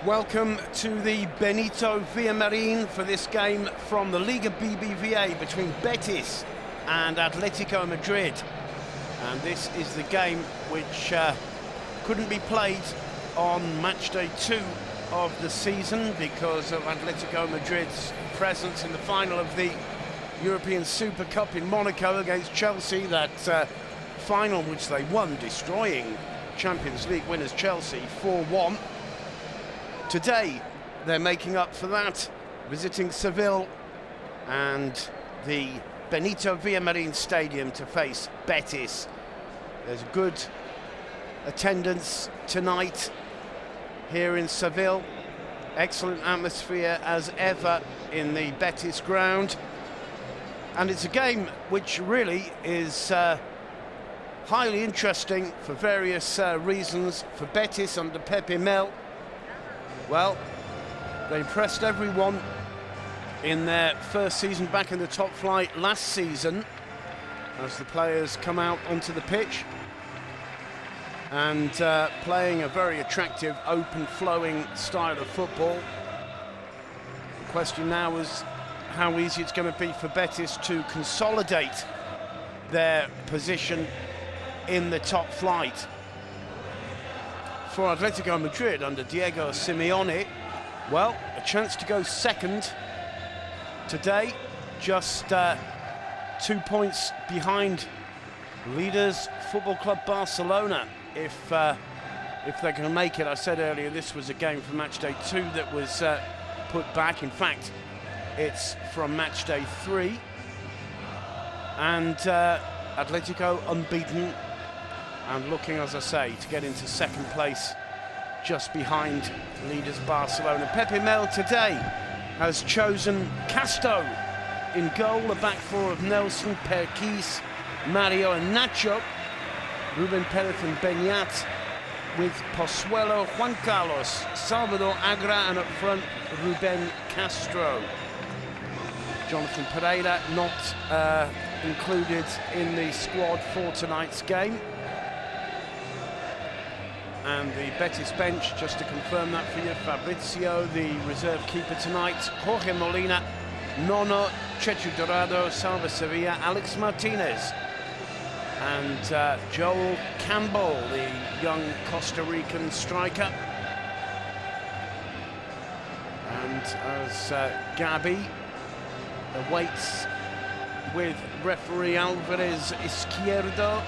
Welcome to the Benito Villamarín for this game from the Liga BBVA between Betis and Atletico Madrid. And this is the game which couldn't be played on match day 2 of the season because of Atletico Madrid's presence in the final of the European Super Cup in Monaco against Chelsea. That final which they won, destroying Champions League winners Chelsea 4-1. Today they're making up for that, visiting Seville and the Benito Villamarín Stadium to face Betis. There's a good attendance tonight here in Seville. Excellent atmosphere as ever in the Betis ground. And it's a game which really is highly interesting for various reasons. For Betis under Pepe Mel, well, they impressed everyone in their first season back in the top flight last season as the players come out onto the pitch and playing a very attractive, open-flowing style of football. The question now is how easy it's going to be for Betis to consolidate their position in the top flight. For Atletico Madrid under Diego Simeone, well, a chance to go second today, just 2 points behind leaders Futbol Club Barcelona. If they're going to make it, I said earlier this was a game from match day 2 that was put back. In fact, it's from match day 3, and Atletico unbeaten and looking, as I say, to get into second place just behind leaders Barcelona. Pepe Mel today has chosen Costa in goal, the back four of Nelson, Perquis, Mario and Nacho, Ruben Perez and Beñat, with Pozuelo, Juan Carlos, Salvador Agra, and up front Ruben Castro. Jonathan Pereira not included in the squad for tonight's game. And the Betis bench, just to confirm that for you: Fabrizio, the reserve keeper tonight, Jorge Molina, Nono, Chechu Dorado, Salva Sevilla, Alex Martinez, and Joel Campbell, the young Costa Rican striker. And as Gabi awaits with referee Alvarez Izquierdo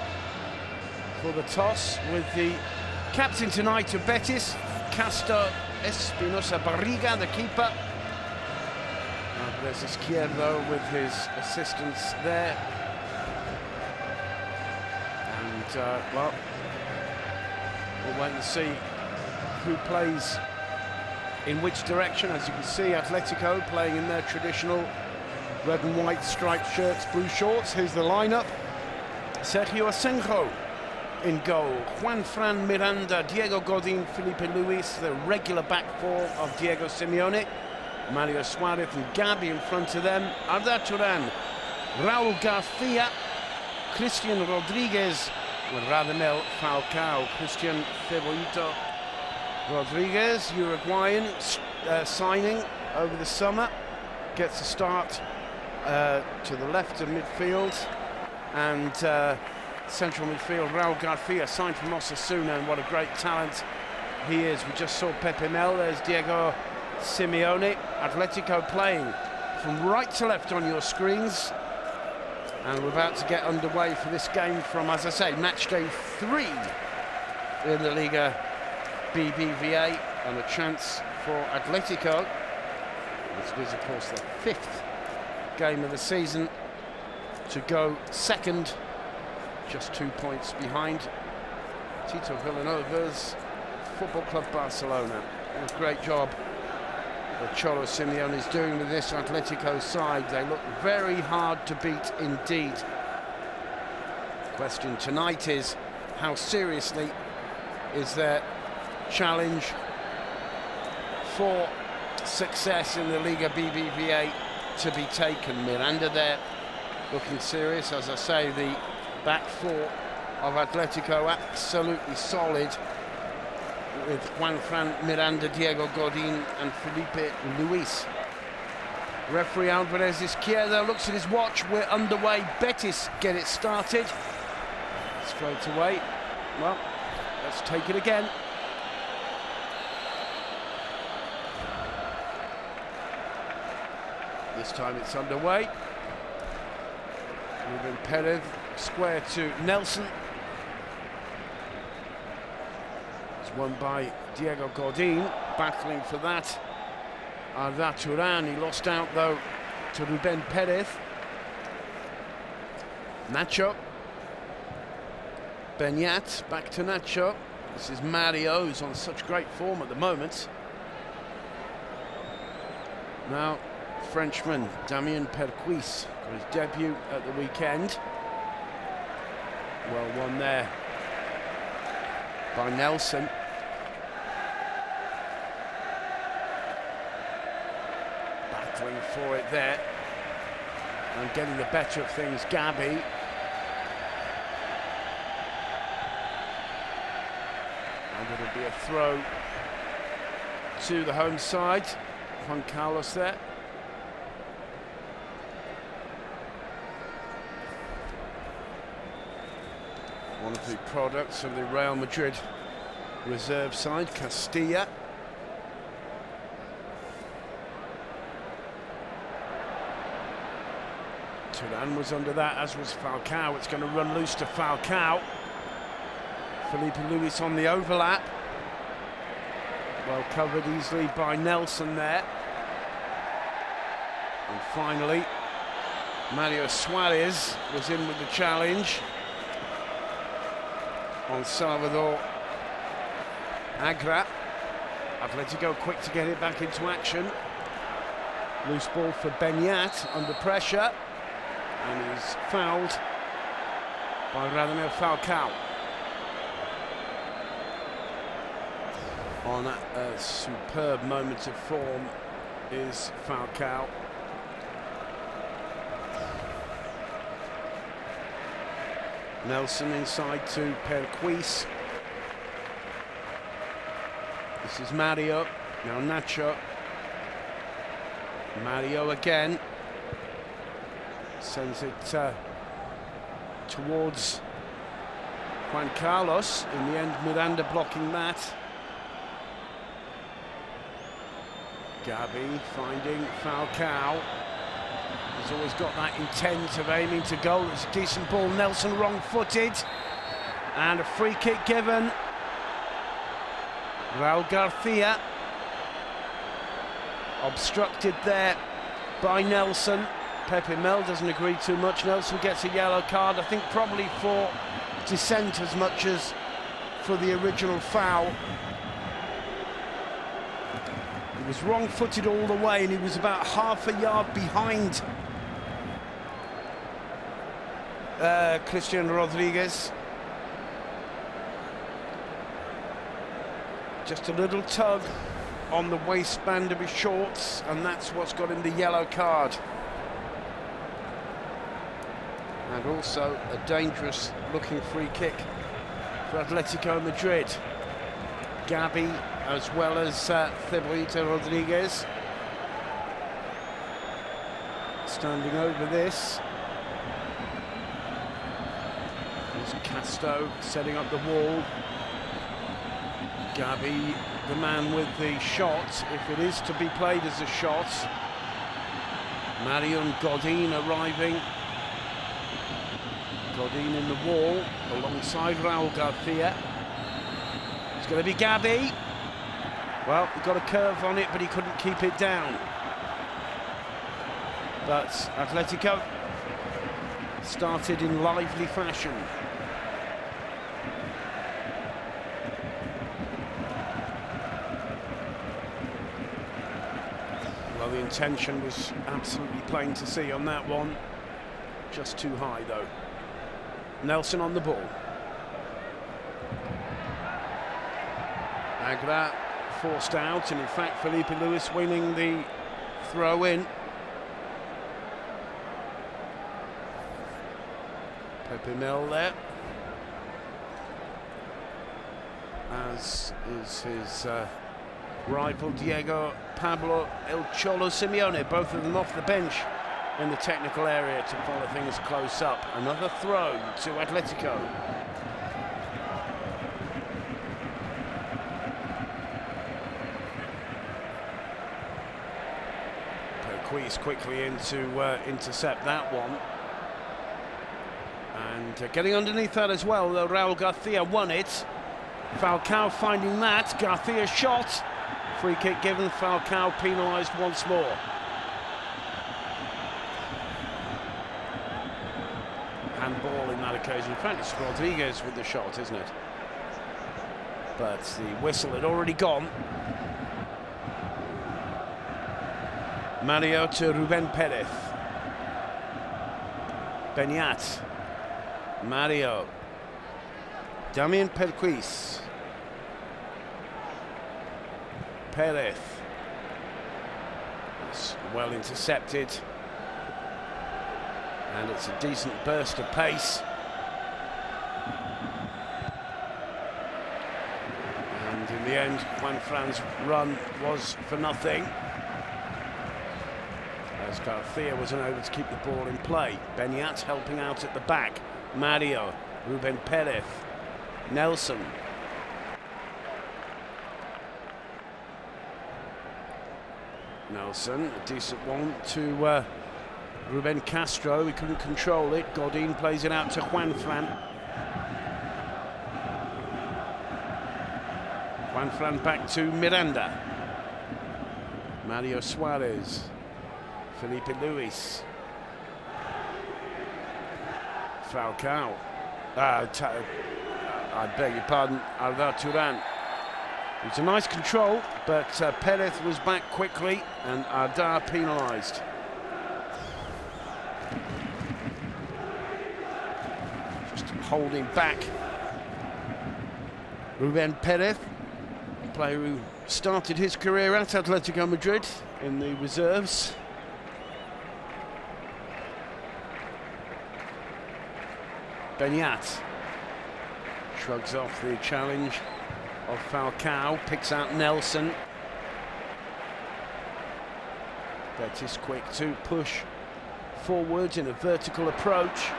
for the toss, with the captain tonight of Betis, Castor Espinosa Barriga, the keeper. There's Izquierdo with his assistants there. And, well, we'll wait and see who plays in which direction. As you can see, Atletico playing in their traditional red and white striped shirts, blue shorts. Here's the lineup: Sergio Asenjo in goal, Juanfran Miranda, Diego Godin, Felipe Luis, the regular back four of Diego Simeone, Mario Suarez and Gabi in front of them, Arda, Turan, Raúl García, Christian Rodriguez, with Radamel Falcao, Christian Cebollito Rodriguez, Uruguayan, signing over the summer, gets a start to the left of midfield, and central midfield, Raúl García, signed from Osasuna, and what a great talent he is. We just saw Pepe Mel, there's Diego Simeone. Atletico playing from right to left on your screens, and we're about to get underway for this game from, as I say, match day 3 in the Liga BBVA, and a chance for Atletico, as it is of course the 5th game of the season, to go second, just 2 points behind Tito Villanova's Futbol Club Barcelona. And a great job that Cholo Simeone is doing with this Atletico side. They look very hard to beat indeed. The question tonight is, how seriously is their challenge for success in the Liga BBVA to be taken? Miranda there looking serious. As I say, the back four of Atletico absolutely solid. with Juan-Fran Miranda, Diego Godin and Felipe Luis. Referee Alvarez Izquierdo looks at his watch. We're underway. Betis get it started. Straight away. Well, let's take it again. This time it's underway. Ruben Perez, square to Nelson. It's won by Diego Godin, battling for that. Arda Turan, he lost out though to Ruben Perez. Nacho. Benyat, back to Nacho. This is Mario, who's on such great form at the moment. Now, Frenchman Damien Perquis for his debut at the weekend. Well won there by Nelson. Battling for it there and getting the better of things, Gabi. And it'll be a throw to the home side. Juan Carlos there. One of the products of the Real Madrid reserve side, Castilla. Turan was under that, as was Falcao. It's going to run loose to Falcao. Felipe Luis on the overlap. Well covered easily by Nelson there. And finally, Mario Suarez was in with the challenge on Salvador Agra. Atletico quick to get it back into action. Loose ball for Benyat under pressure. And he's fouled by Radamel Falcao. On a superb moment of form is Falcao. Nelson inside to Perquis. This is Mario, now Nacho. Mario again. Sends it towards Juan Carlos. In the end, Miranda blocking that. Gabi finding Falcao. He's always got that intent of aiming to goal. It's a decent ball. Nelson wrong-footed. And a free kick given. Raul Garcia. Obstructed there by Nelson. Pepe Mel doesn't agree too much. Nelson gets a yellow card, I think probably for dissent as much as for the original foul. He was wrong-footed all the way and he was about half a yard behind Cristian Rodriguez. Just a little tug on the waistband of his shorts, and that's what's got him the yellow card. And also a dangerous looking free kick for Atletico Madrid. Gabi as well as Cebolita Rodriguez standing over this. There's Costa setting up the wall. Gabi, the man with the shot, if it is to be played as a shot. Mario and Godin arriving. Godin in the wall alongside Raul Garcia. It's going to be Gabi. Well, he got a curve on it, but he couldn't keep it down. But Atletico started in lively fashion. Well, the intention was absolutely plain to see on that one. Just too high, though. Nelson on the ball. Agra forced out, and in fact Felipe Luis winning the throw-in. Pepe Mel there. as is his rival Diego Pablo El Cholo Simeone, both of them off the bench in the technical area to follow things close up. Another throw to Atletico. Perquis quickly in to intercept that one. And getting underneath that as well, though, Raul Garcia won it. Falcao finding that. Garcia shot. Free kick given. Falcao penalised once more. Handball in that occasion. In fact, it's Rodriguez with the shot, isn't it? But the whistle had already gone. Mario to Ruben Perez. Beñat. Mario. Damien Perquis. Perez. It's well intercepted. And it's a decent burst of pace. And in the end, Juanfran's run was for nothing, as Garcia was unable to keep the ball in play. Beñat helping out at the back. Mario, Ruben Perez, Nelson. Nelson, a decent one to Ruben Castro. He couldn't control it. Godin plays it out to Juanfran. Juanfran back to Miranda. Mario Suarez. Felipe Luis. Falcao. I beg your pardon, Arda Turan. It was a nice control, but Perez was back quickly and Arda penalised. Just holding back Ruben Perez, player who started his career at Atletico Madrid in the reserves. Beñat shrugs off the challenge of Falcao, picks out Nelson. Betis quick to push forwards in a vertical approach,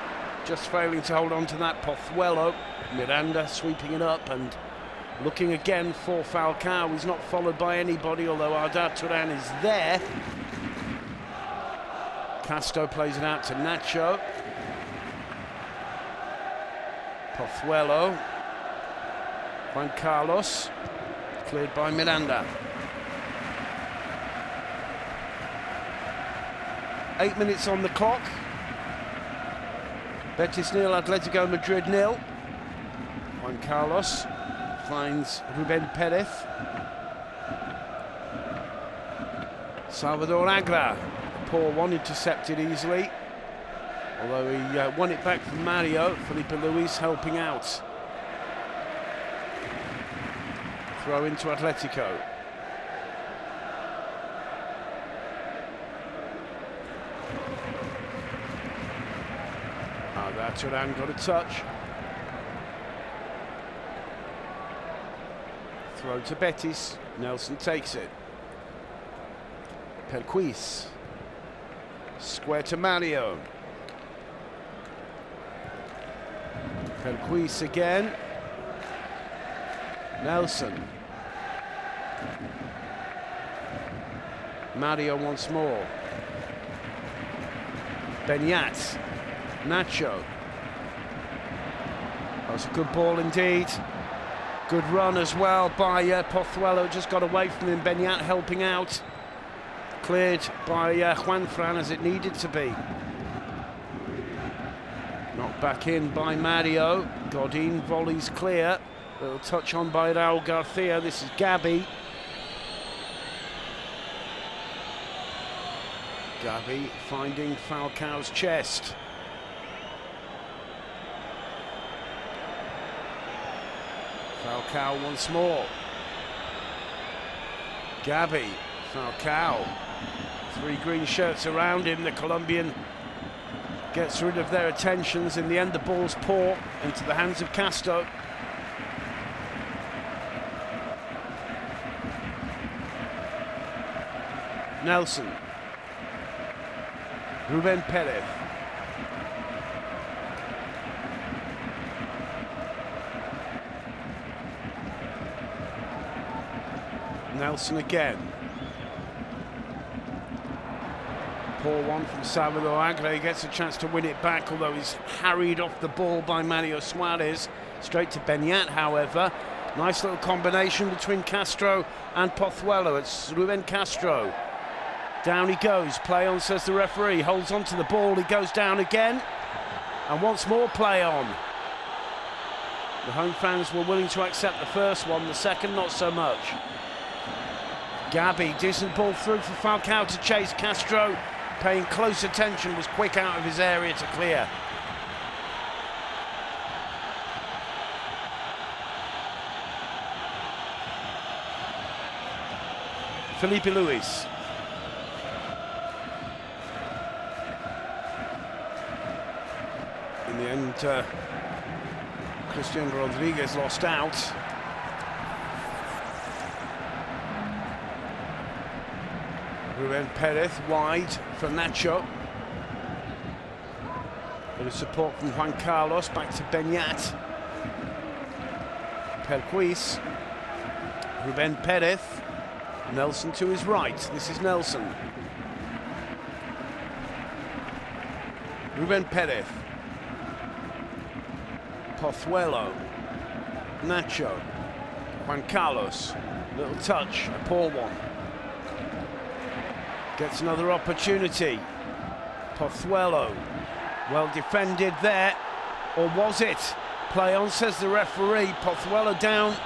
just failing to hold on to that. Pozuelo. Miranda sweeping it up and looking again for Falcao. He's not followed by anybody, although Arda Turan is there. Costa plays it out to Nacho. Pozuelo. Juan Carlos. Cleared by Miranda. 8 minutes on the clock. Betis 0, Atletico Madrid 0. Juan Carlos finds Ruben Perez. Salvador Agra. Poor one, intercepted easily. Although he won it back from Mario. Felipe Luis helping out. Throw into Atletico. Turan got a touch. Throw to Betis. Nelson takes it. Perquis. Square to Mario. Perquis again. Nelson. Mario once more. Beñat. Nacho. That's a good ball indeed. Good run as well by Pozuelo. Just got away from him. Beñat helping out. Cleared by Juanfran as it needed to be. Knocked back in by Mario. Godin volleys clear. Little touch on by Raul Garcia. This is Gabi. Gabi finding Falcao's chest. Falcao once more. Gabi, Falcao. 3 green shirts around him. The Colombian gets rid of their attentions. In the end, the ball's poor into the hands of Costa. Nelson. Ruben Perez. Nelson again. Poor one from Salvador Aguirre. He gets a chance to win it back, although he's harried off the ball by Mario Suarez. Straight to Beñat, however. Nice little combination between Castro and Pozuelo. It's Ruben Castro. Down he goes. Play on, says the referee. Holds on to the ball. He goes down again. And once more play on. The home fans were willing to accept the first one. The second, not so much. Gabi, decent ball through for Falcao to chase. Castro, paying close attention, was quick out of his area to clear. Felipe Luis. In the end, Cristian Rodriguez lost out. Ruben Perez wide for Nacho. Bit of support from Juan Carlos, back to Beñat. Perquis. Ruben Perez. Nelson to his right. This is Nelson. Ruben Perez. Pozuelo. Nacho. Juan Carlos. Little touch, a poor one. Gets another opportunity. Pozuelo. Well defended there. Or was it? Play on, says the referee. Pozuelo down.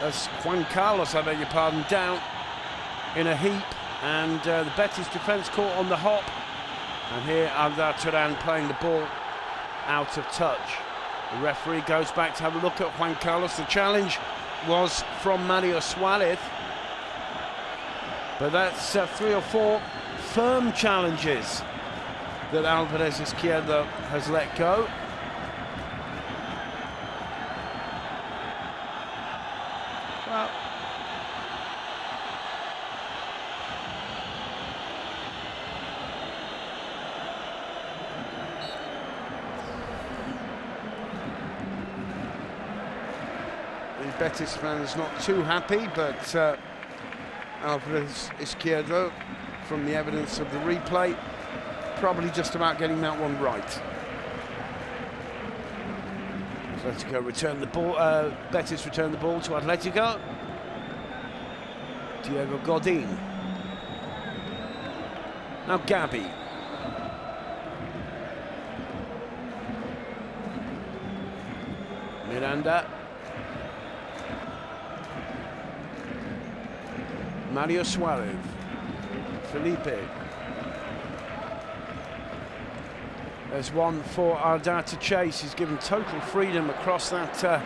That's Juan Carlos, I beg your pardon, down in a heap. And the Betis defence caught on the hop. And here Arda Turan playing the ball out of touch. The referee goes back to have a look at Juan Carlos. The challenge was from Mario Suarez. But that's 3 or 4 firm challenges that Alvarez Izquierdo has let go. Well, the Betis fans not too happy, but Alvarez Izquierdo, from the evidence of the replay, probably just about getting that one right. Atletico return the ball, Betis return the ball to Atletico. Diego Godin. Now Gabi. Miranda. Mario Suarez. Felipe. There's one for Arda to chase. He's given total freedom across that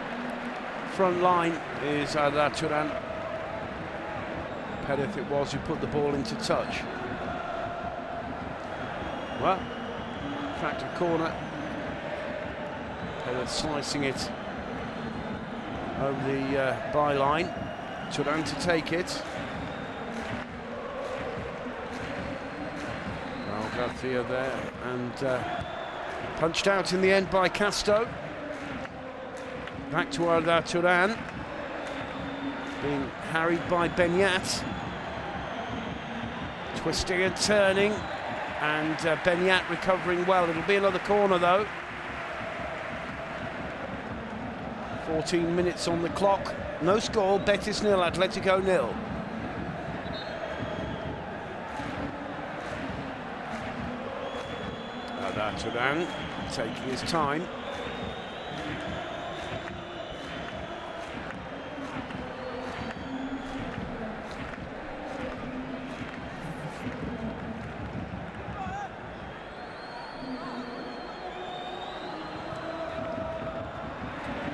front line. Is Arda Turan. Perez it was who put the ball into touch. Well, cracked a corner. Perez slicing it over the byline. Turan to take it. Garcia there, and punched out in the end by Costa. Back to Arda Turan, being harried by Beñat, twisting and turning, and Beñat recovering well. It'll be another corner though. 14 minutes on the clock, no score. Betis 0, Atletico 0. Turan taking his time.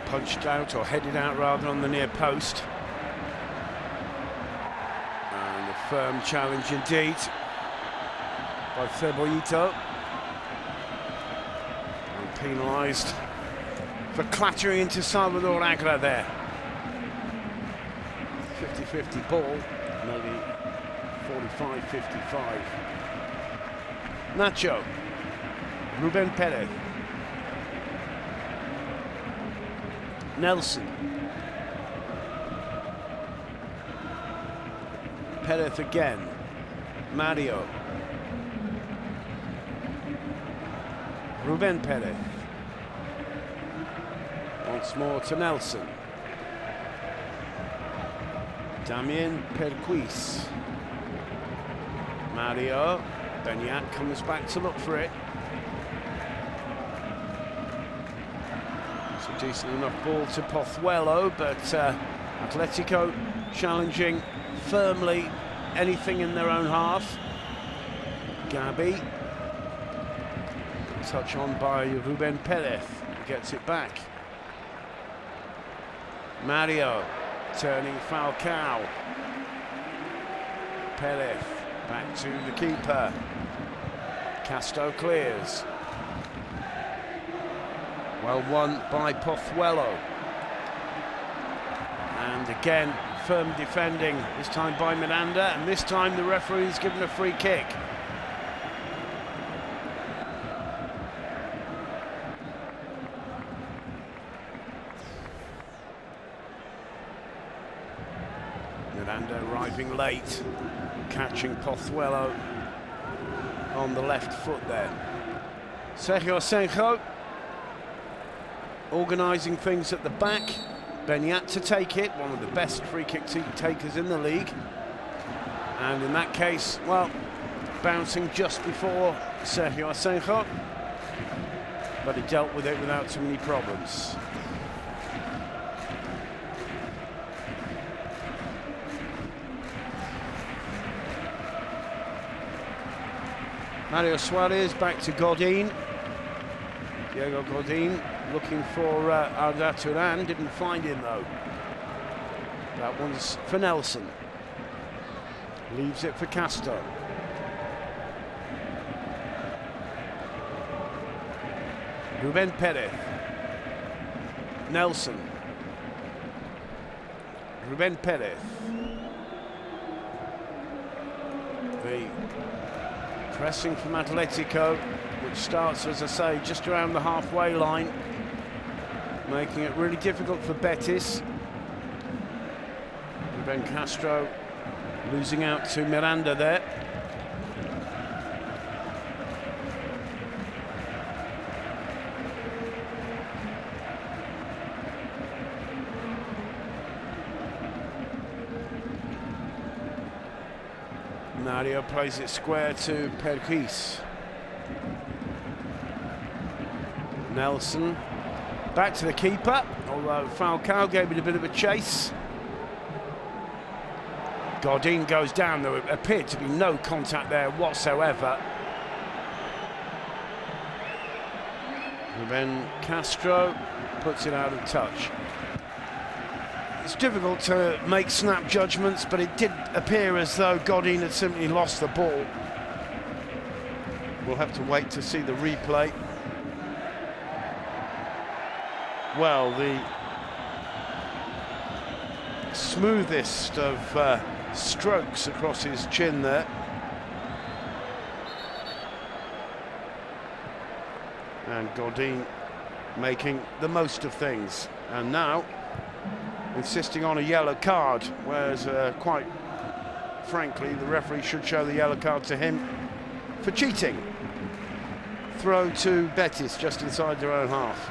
Punched out, or headed out rather, on the near post. And a firm challenge indeed by Cebollito. Penalised for clattering into Salvador Aguirre there. 50-50 ball, maybe 45-55. Nacho, Ruben Perez, Nelson, Perez again, Mario, Ruben Perez, once more to Nelson, Damien Perquis, Mario, Benyat comes back to look for it. It's a decent enough ball to Pozuelo, but Atletico challenging firmly anything in their own half. Gabi, touch on by Ruben Perez, gets it back. Mario turning Falcao. Perez back to the keeper. Costa clears. Well won by Pozuelo. And again, firm defending, this time by Miranda, and this time the referee's given a free kick. Miranda arriving late, catching Pozuelo on the left foot there. Sergio Asenjo organising things at the back. Benyat to take it, one of the best free kick takers in the league. And in that case, well, bouncing just before Sergio Asenjo, but he dealt with it without too many problems. Mario Suarez back to Godin. Diego Godin looking for Arda Turan, didn't find him though. That one's for Nelson. Leaves it for Costa. Ruben Perez. Nelson. Ruben Perez. The pressing from Atletico, which starts, as I say, just around the halfway line, making it really difficult for Betis. Ruben Castro losing out to Miranda there. Mario plays it square to Perquis. Nelson back to the keeper, although Falcao gave it a bit of a chase. Godin goes down. There appeared to be no contact there whatsoever. Ruben Castro puts it out of touch. It's difficult to make snap judgments, but it did appear as though Godin had simply lost the ball. We'll have to wait to see the replay. Well, the smoothest of strokes across his chin there. And Godin making the most of things. And now insisting on a yellow card, whereas quite frankly the referee should show the yellow card to him for cheating. Throw to Betis just inside their own half.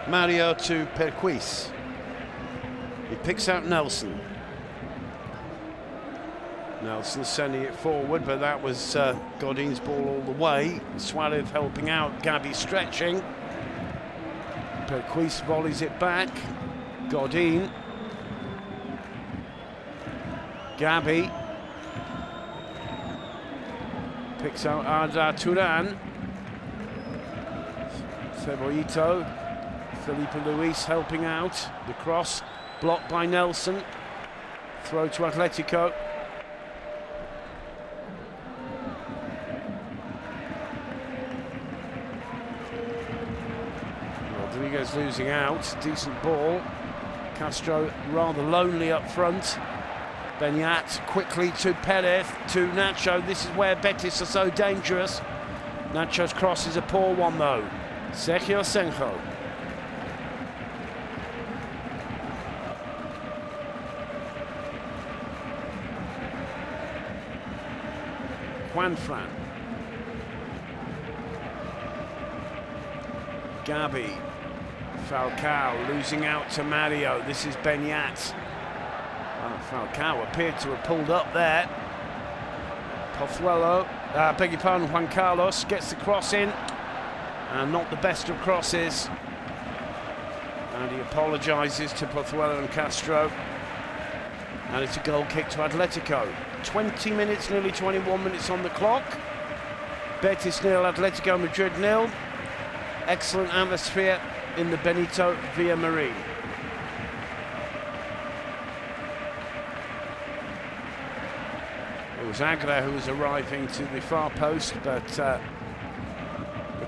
Mario to Perquis. He picks out Nelson. Nelson sending it forward, but that was Godin's ball all the way. Suarez helping out, Gabi stretching. Perquis volleys it back. Godin. Gabi. Picks out Arda Turan. Cebollito. Felipe Luis helping out. The cross blocked by Nelson. Throw to Atletico. Rodriguez losing out, decent ball. Castro rather lonely up front. Beñat quickly to Perez, to Nacho. This is where Betis are so dangerous. Nacho's cross is a poor one though. Sergio Senjo. Juanfran. Gabi. Falcao losing out to Mario. This is Beñat. Falcao appeared to have pulled up there. Pozuelo, beg your pardon, Juan Carlos gets the cross in, and not the best of crosses. And he apologises to Pozuelo and Castro. And it's a goal kick to Atletico. 20 minutes, nearly 21 minutes on the clock. Betis 0, Atletico Madrid 0. Excellent atmosphere in the Benito Villamarín. It was Arda who was arriving to the far post, but the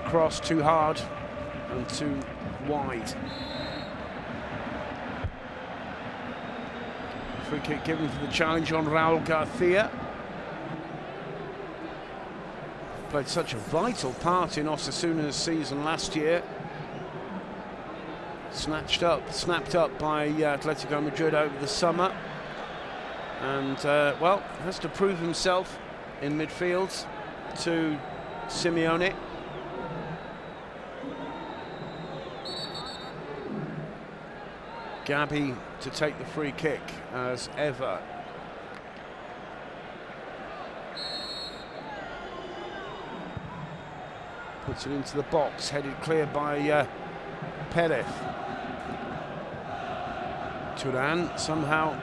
cross too hard and too wide. Free kick given for the challenge on Raúl García. Played such a vital part in Osasuna's season last year. Snapped up by Atletico Madrid over the summer. And, well, has to prove himself in midfield to Simeone. Gabi to take the free kick as ever. Puts it into the box, headed clear by Perez. Turan somehow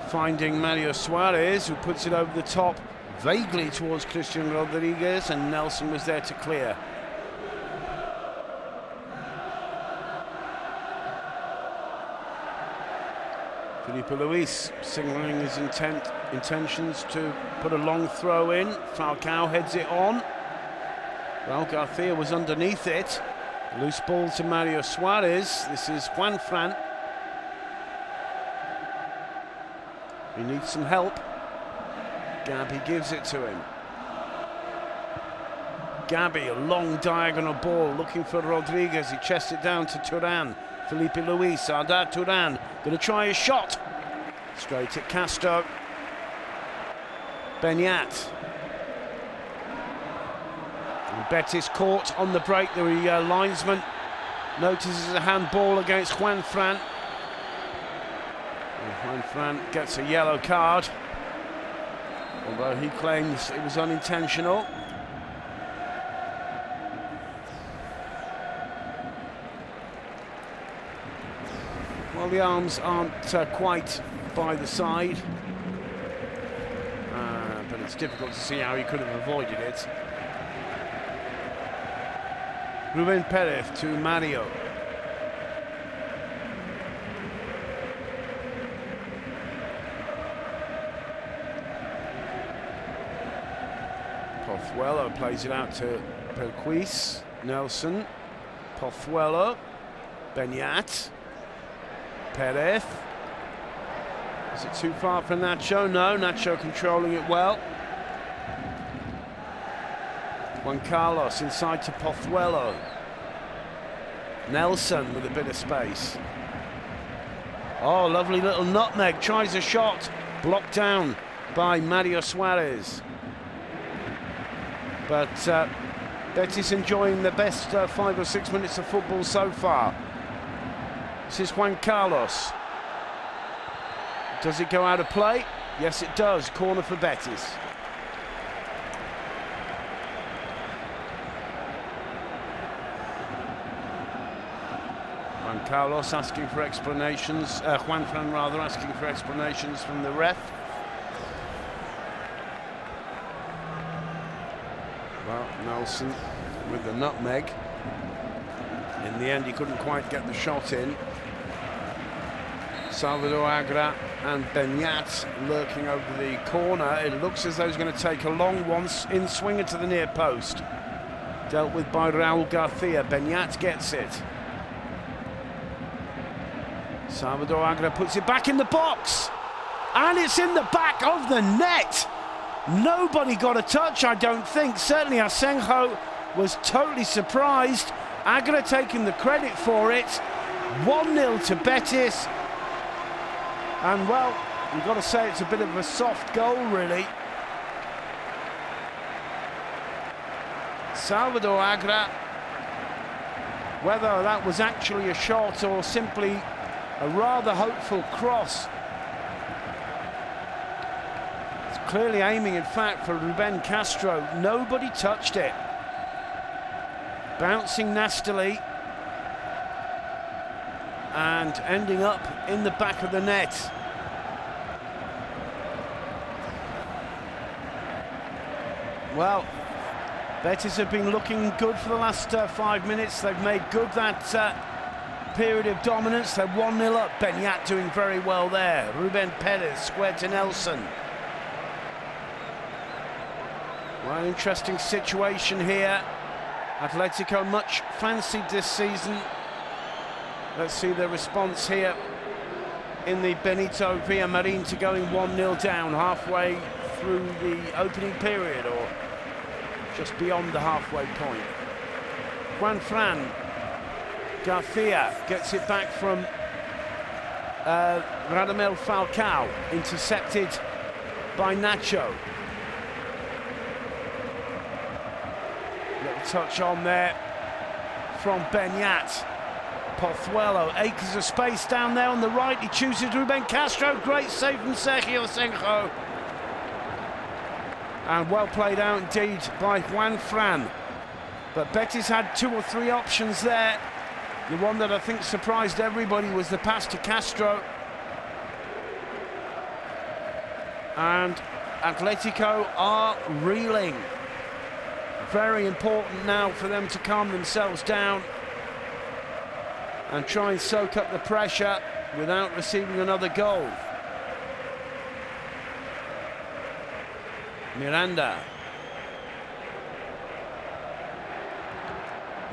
finding Mario Suarez, who puts it over the top, vaguely towards Christian Rodriguez, and Nelson was there to clear. Felipe Luis signalling his intentions to put a long throw in. Falcao heads it on. Raúl García was underneath it. Loose ball to Mario Suarez. This is Juanfran. He needs some help. Gabi gives it to him. Gabi, a long diagonal ball, looking for Rodriguez. He chests it down to Turan. Felipe Luis, Arda, Turan, going to try a shot. Straight at Castro. Beñat. And Betis caught on the break. The linesman notices a handball against Juanfran. Juanfran gets a yellow card, although he claims it was unintentional. Well, the arms aren't quite by the side, but it's difficult to see how he could have avoided it. Rubén Perez to Mario. Pozuelo plays it out to Perquis. Nelson. Pozuelo. Beñat. Perez. Is it too far for Nacho? No, Nacho controlling it well. Juan Carlos inside to Pozuelo. Nelson with a bit of space. Oh, lovely little nutmeg. Tries a shot. Blocked down by Mario Suarez. But Betis enjoying the best 5 or 6 minutes of football so far. This is Juan Carlos. Does it go out of play? Yes, it does. Corner for Betis. Juan Carlos asking for explanations. Juanfran rather asking for explanations from the ref. Well, Nelson with the nutmeg. In the end, he couldn't quite get the shot in. Salvador Agra and Beñat lurking over the corner. It looks as though he's going to take a long one, in swinger to the near post. Dealt with by Raúl García. Beñat gets it. Salvador Agra puts it back in the box, and it's in the back of the net. Nobody got a touch, I don't think. Certainly Asenjo was totally surprised. Agra taking the credit for it. 1-0 to Betis. And well, you've got to say it's a bit of a soft goal, really. Salvador Agra, whether that was actually a shot or simply a rather hopeful cross, it's clearly aiming, in fact, for Ruben Castro. Nobody touched it. Bouncing nastily and ending up in the back of the net. Well, Betis have been looking good for the last 5 minutes. They've made good that period of dominance. They're 1-0 up. Beñat doing very well there. Ruben Perez squared to Nelson. Well, interesting situation here. Atletico much fancied this season. Let's see the response here in the Benito Villamarin to going 1-0 down halfway through the opening period, or just beyond the halfway point. Juanfran Garcia gets it back from Radamel Falcao, intercepted by Nacho. Little touch on there from Beñat. Pozuelo, acres of space down there on the right. He chooses Ruben Castro. Great save from Sergio Asenjo. And well played out indeed by Juanfran. But Betis had 2 or 3 options there. The one that I think surprised everybody was the pass to Castro. And Atletico are reeling. Very important now for them to calm themselves down and try and soak up the pressure without receiving another goal. Miranda.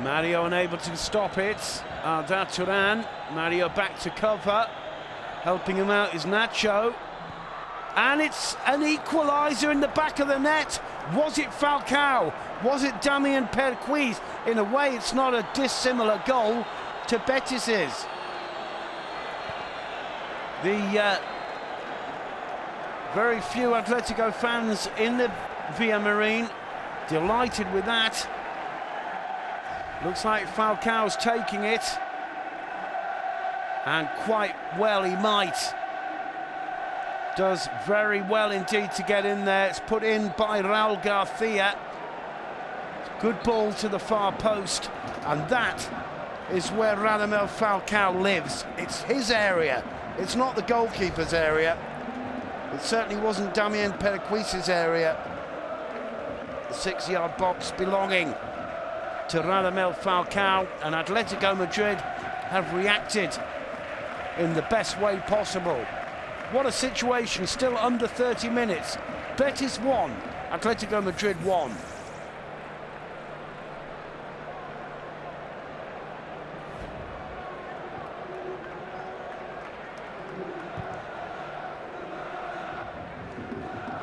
Mario unable to stop it. Arda Turan. Mario back to cover. Helping him out is Nacho. And it's an equaliser in the back of the net. Was it Falcao? Was it Damian Perquis? In a way, it's not a dissimilar goal to Betis's. The very few Atletico fans in the Villamarin delighted with that. Looks like Falcao's taking it, and quite well he might. Does very well indeed to get in there. It's put in by Raul Garcia. Good ball to the far post, and that is where Radamel Falcao lives. It's his area. It's not the goalkeeper's area. It certainly wasn't Damian Perquis's area. The 6-yard box belonging to Radamel Falcao, and Atletico Madrid have reacted in the best way possible. What a situation, still under 30 minutes. Betis 1, Atletico Madrid 1.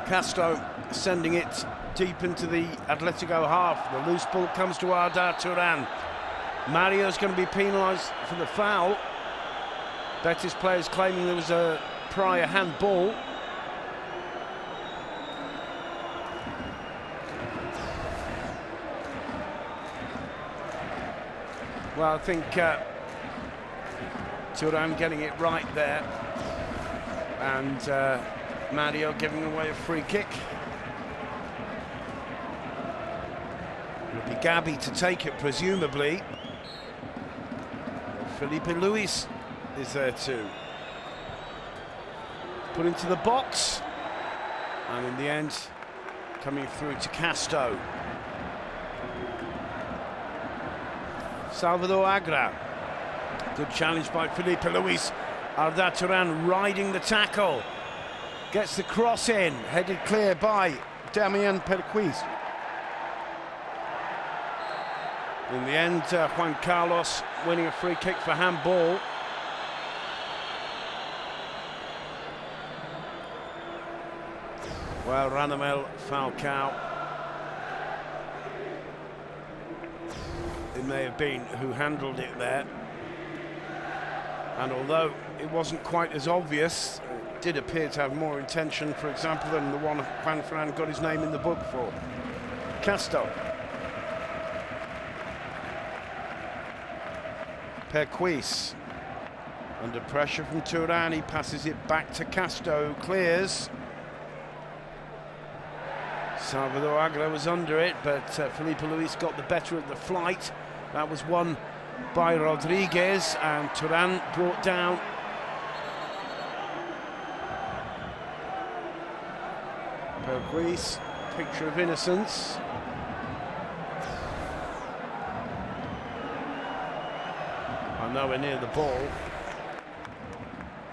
Castro sending it deep into the Atletico half. The loose ball comes to Arda Turan. Mario's going to be penalised for the foul. Betis players claiming there was a prior handball. Well, I think Turan getting it right there, and Mario giving away a free kick. It'll be Gabi to take it, presumably. Felipe Luis is there too. Put into the box, and in the end, coming through to Castro. Salvador Agra. Good challenge by Felipe Luis. Arda Turan riding the tackle. Gets the cross in, headed clear by Damian Perquis. In the end, Juan Carlos winning a free kick for handball. Well, Radamel Falcao, it may have been who handled it there. And although it wasn't quite as obvious, it did appear to have more intention, for example, than the one Juan Fran got his name in the book for. Costa. Perquis. Under pressure from Turan, he passes it back to Costa, clears. Salvador Agra was under it, but Felipe Luis got the better of the flight. That was won by Rodriguez, and Turan brought down. Perquis, picture of innocence. Nowhere near the ball.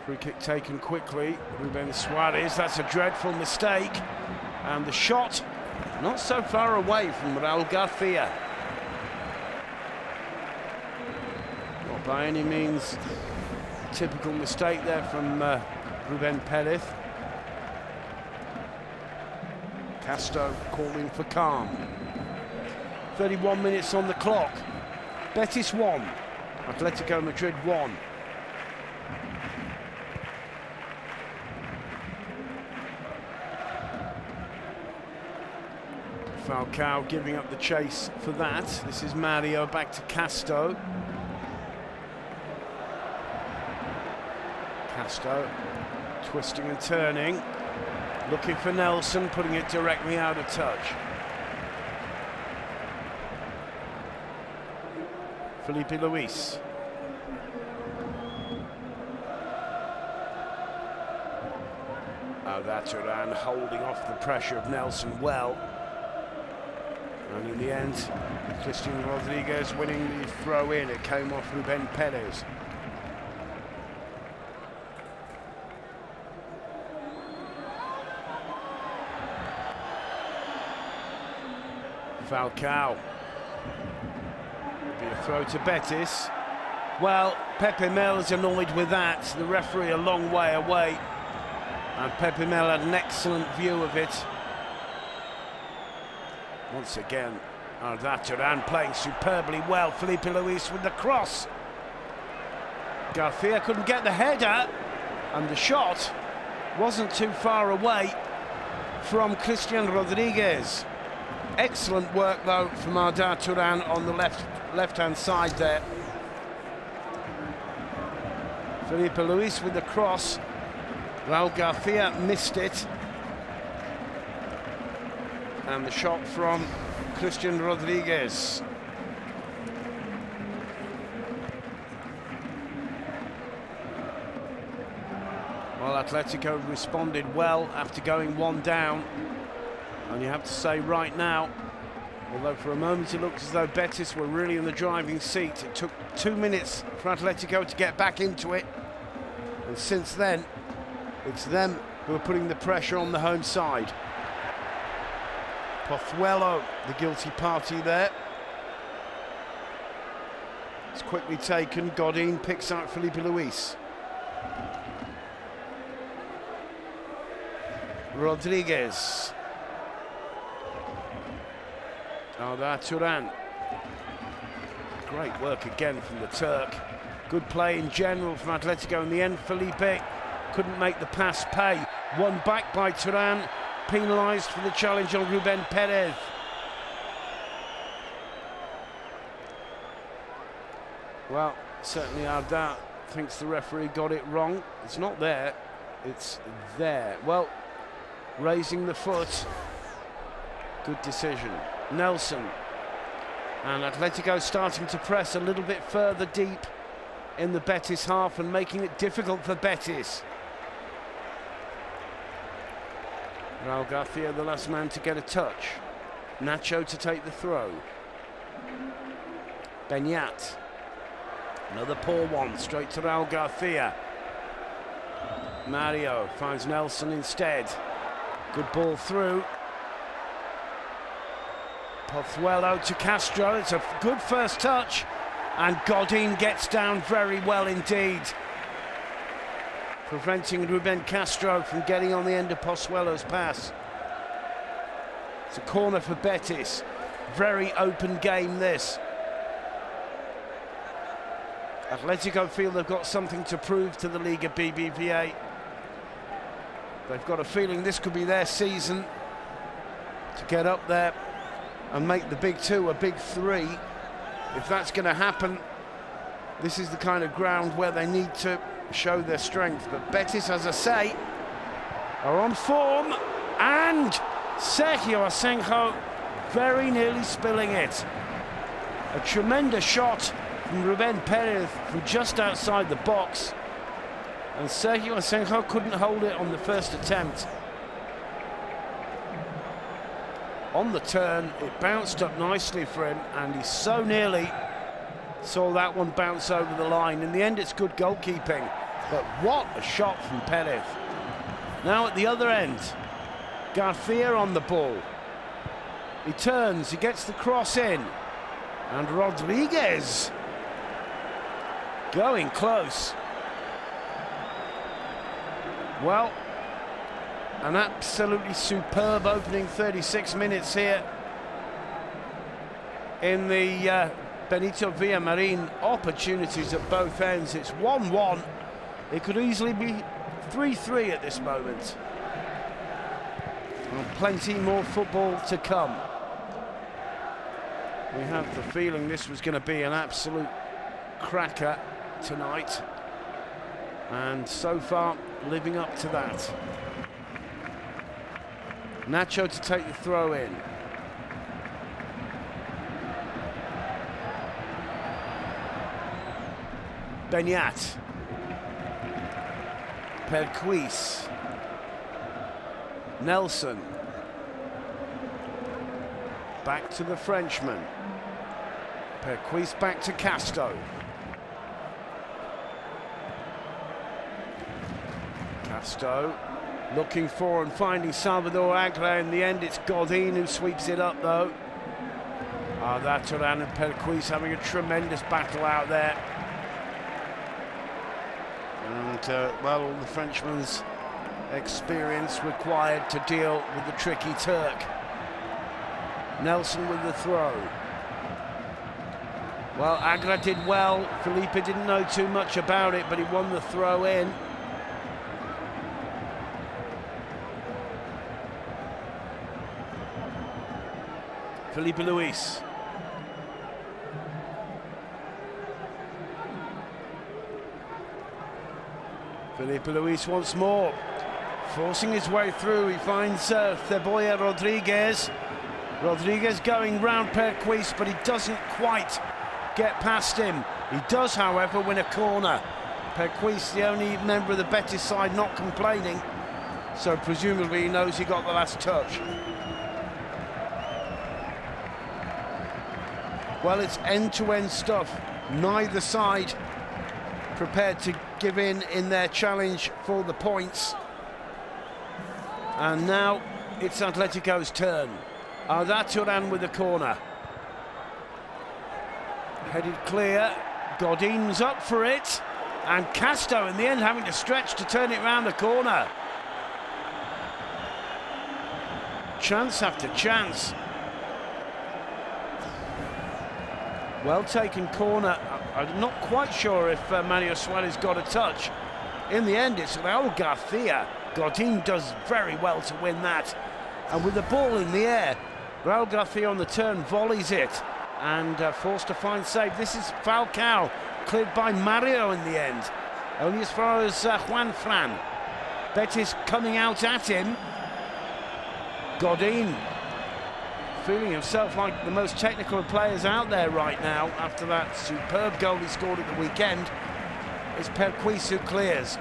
Free kick taken quickly. Ruben Suarez, that's a dreadful mistake. And the shot not so far away from Raul Garcia. Not by any means typical mistake there from Ruben Perez. Castro calling for calm. 31 minutes on the clock. Betis 1. Atletico Madrid 1. Falcao giving up the chase for that. This is Mario back to Costa. Costa twisting and turning, looking for Nelson, putting it directly out of touch. Felipe Luis. Arda Turan holding off the pressure of Nelson well. And in the end, Christian Rodriguez winning the throw in. It came off Ruben Perez. Falcao. Be a throw to Betis. Well, Pepe Mel's annoyed with that. The referee a long way away. And Pepe Mel had an excellent view of it. Once again, Arda Turan playing superbly well. Felipe Luis with the cross. Garcia couldn't get the header, and the shot wasn't too far away from Christian Rodriguez. Excellent work though from Arda Turan on the left-hand side there. Felipe Luis with the cross. Raul Garcia missed it. And the shot from Christian Rodriguez. Well, Atletico responded well after going one down. And you have to say right now, although for a moment it looked as though Betis were really in the driving seat, it took 2 minutes for Atletico to get back into it. And since then, it's them who are putting the pressure on the home side. Pozuelo, the guilty party there. It's quickly taken. Godin picks out Felipe Luis. Rodriguez. Arda Turan. Great work again from the Turk. Good play in general from Atletico. In the end, Felipe couldn't make the pass pay. Won back by Turan. Penalised for the challenge on Ruben Perez. Well, certainly Arda thinks the referee got it wrong. It's not there, it's there. Well, raising the foot. Good decision. Nelson. And Atletico starting to press a little bit further deep in the Betis half and making it difficult for Betis. Raul Garcia, the last man to get a touch. Nacho to take the throw. Beñat. Another poor one, straight to Raul Garcia. Mario finds Nelson instead. Good ball through. Pozuelo to Castro. It's a good first touch. And Godin gets down very well indeed, preventing Ruben Castro from getting on the end of Pozuelo's pass. It's a corner for Betis. Very open game, this. Atletico feel they've got something to prove to the Liga BBVA. They've got a feeling this could be their season to get up there and make the big two a big three. If that's going to happen, this is the kind of ground where they need to show their strength. But Betis, as I say, are on form, and Sergio Asenjo very nearly spilling it. A tremendous shot from Ruben Perez from just outside the box, and Sergio Asenjo couldn't hold it on the first attempt. On the turn, it bounced up nicely for him, and he so nearly saw that one bounce over the line. In the end, it's good goalkeeping, but what a shot from Perez. Now at the other end, Garcia on the ball. He turns, he gets the cross in, and Rodriguez going close. Well, an absolutely superb opening 36 minutes here in the Benito Villamarin. Opportunities at both ends. It's 1-1. It could easily be 3-3 at this moment. And plenty more football to come. We have the feeling this was going to be an absolute cracker tonight, and so far living up to that. Nacho to take the throw in. Beñat. Perquis. Nelson. Back to the Frenchman. Perquis back to Costa. Costa looking for and finding Salvador Agra. In the end, it's Godin who sweeps it up, though. Arda, Turan and Perquis having a tremendous battle out there. And, well, all the Frenchman's experience required to deal with the tricky Turk. Nelson with the throw. Well, Agra did well. Felipe didn't know too much about it, but he won the throw in. Felipe Luis. Felipe Luis once more, forcing his way through. He finds Cebolla Rodriguez. Rodriguez going round Perquis, but he doesn't quite get past him. He does, however, win a corner. Perquis, the only member of the Betis side not complaining, so presumably he knows he got the last touch. Well, it's end-to-end stuff. Neither side prepared to give in their challenge for the points. And now it's Atletico's turn. Arda Turan with the corner. Headed clear. Godin's up for it. And Costa in the end having to stretch to turn it round the corner. Chance after chance. Well taken corner. I'm not quite sure if Mario Suarez got a touch. In the end, it's Raul Garcia. Godin does very well to win that. And with the ball in the air, Raul Garcia on the turn volleys it and forced to find save. This is Falcao, cleared by Mario in the end. Only as far as Juan Fran. Betis coming out at him. Godin feeling himself like the most technical of players out there right now after that superb goal he scored at the weekend. It's Perquis who clears.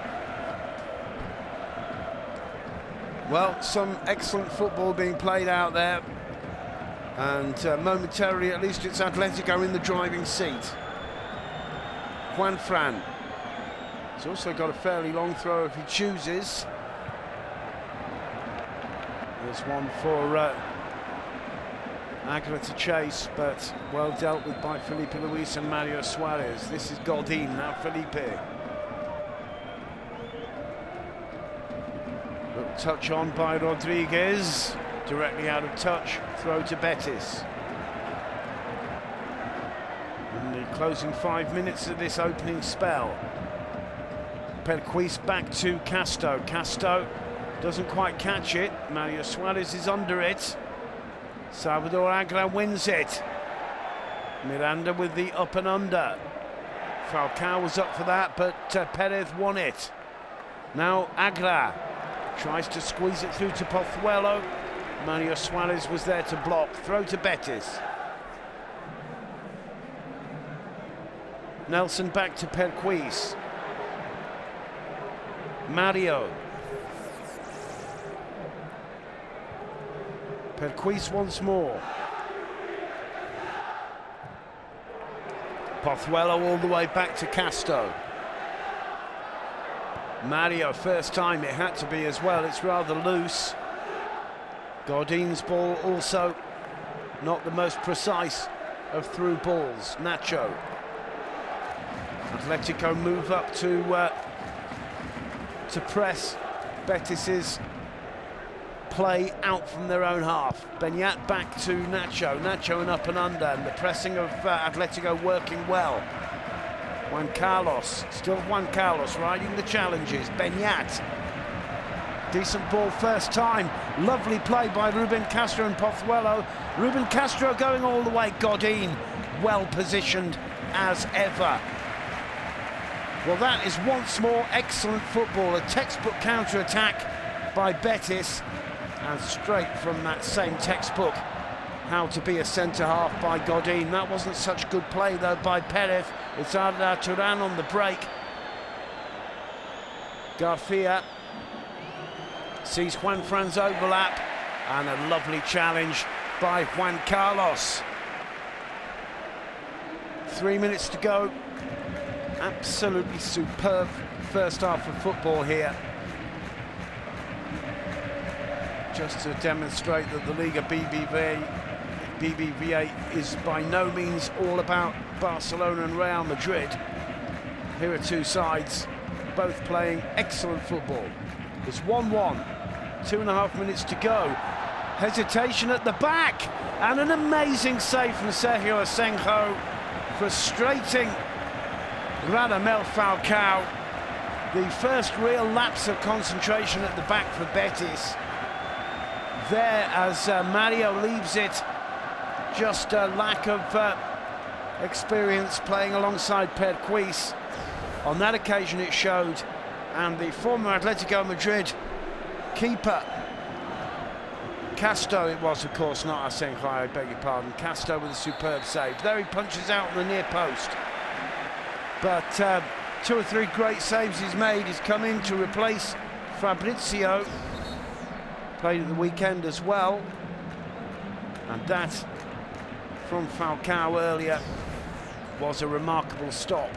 Well, some excellent football being played out there, and momentarily at least it's Atletico in the driving seat. Juan Fran. He's also got a fairly long throw if he chooses. There's one for Agra to chase, but well dealt with by Felipe Luis and Mario Suarez. This is Godin, now Felipe. Touch on by Rodriguez. directly out of touch, throw to Betis. In the closing 5 minutes of this opening spell. Perquis back to Costa. Costa doesn't quite catch it. Mario Suarez is under it. Salvador Agra wins it. Miranda with the up and under. Falcao was up for that, but Perez won it. Now Agra tries to squeeze it through to Pozuelo. Mario Suarez was there to block. Throw to Betis. Nelson back to Perquis. Mario. Perquis once more. Pozuelo all the way back to Costa. Mario, first time it had to be as well. It's rather loose. Godin's ball also not the most precise of through balls. Nacho. Atletico move up to press Betis's play out from their own half. Beñat back to Nacho. Nacho and up and under, and the pressing of Atletico working well. Juan Carlos, still Juan Carlos riding the challenges. Beñat, decent ball first time. Lovely play by Ruben Castro and Pozuelo. Ruben Castro going all the way. Godin, well positioned as ever. Well, that is once more excellent football. A textbook counter-attack by Betis. And straight from that same textbook, how to be a centre-half by Godin. That wasn't such good play, though, by Perez. It's Arda Turan on the break. Garcia sees Juan Fran's overlap, and a lovely challenge by Juan Carlos. 3 minutes to go. Absolutely superb first half of football here. Just to demonstrate that the Liga BBVA is by no means all about Barcelona and Real Madrid. Here are two sides, both playing excellent football. It's 1-1, 2.5 minutes to go. Hesitation at the back, and an amazing save from Sergio Asenjo, frustrating Radamel Falcao. The first real lapse of concentration at the back for Betis. There as Mario leaves it, just a lack of experience playing alongside Perquis. On that occasion it showed, and the former Atletico Madrid keeper, Costa it was, of course, not Asenjo, I beg your pardon. Costa with a superb save. There he punches out on the near post. But 2 or 3 great saves he's made. He's come in to replace Fabrizio. Played at the weekend as well, and that from Falcao earlier was a remarkable stop.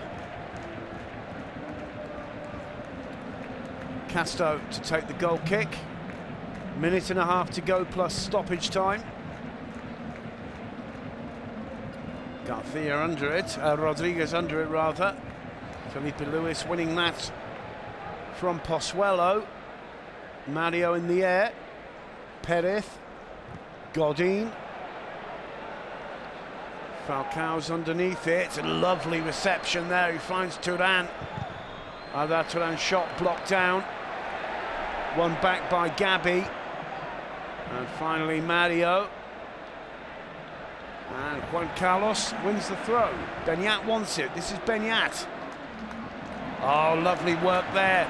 Costa to take the goal kick. 1.5 minutes to go plus stoppage time. Garcia under it, Rodriguez under it rather. Felipe Luis winning that from Pozuelo. Mario in the air. Perez, Godin. Falcao's underneath it. A lovely reception there. He finds Turan. That Turan shot blocked down. One back by Gabi. And finally Mario. And Juan Carlos wins the throw. Beñat wants it. This is Beñat. Oh, lovely work there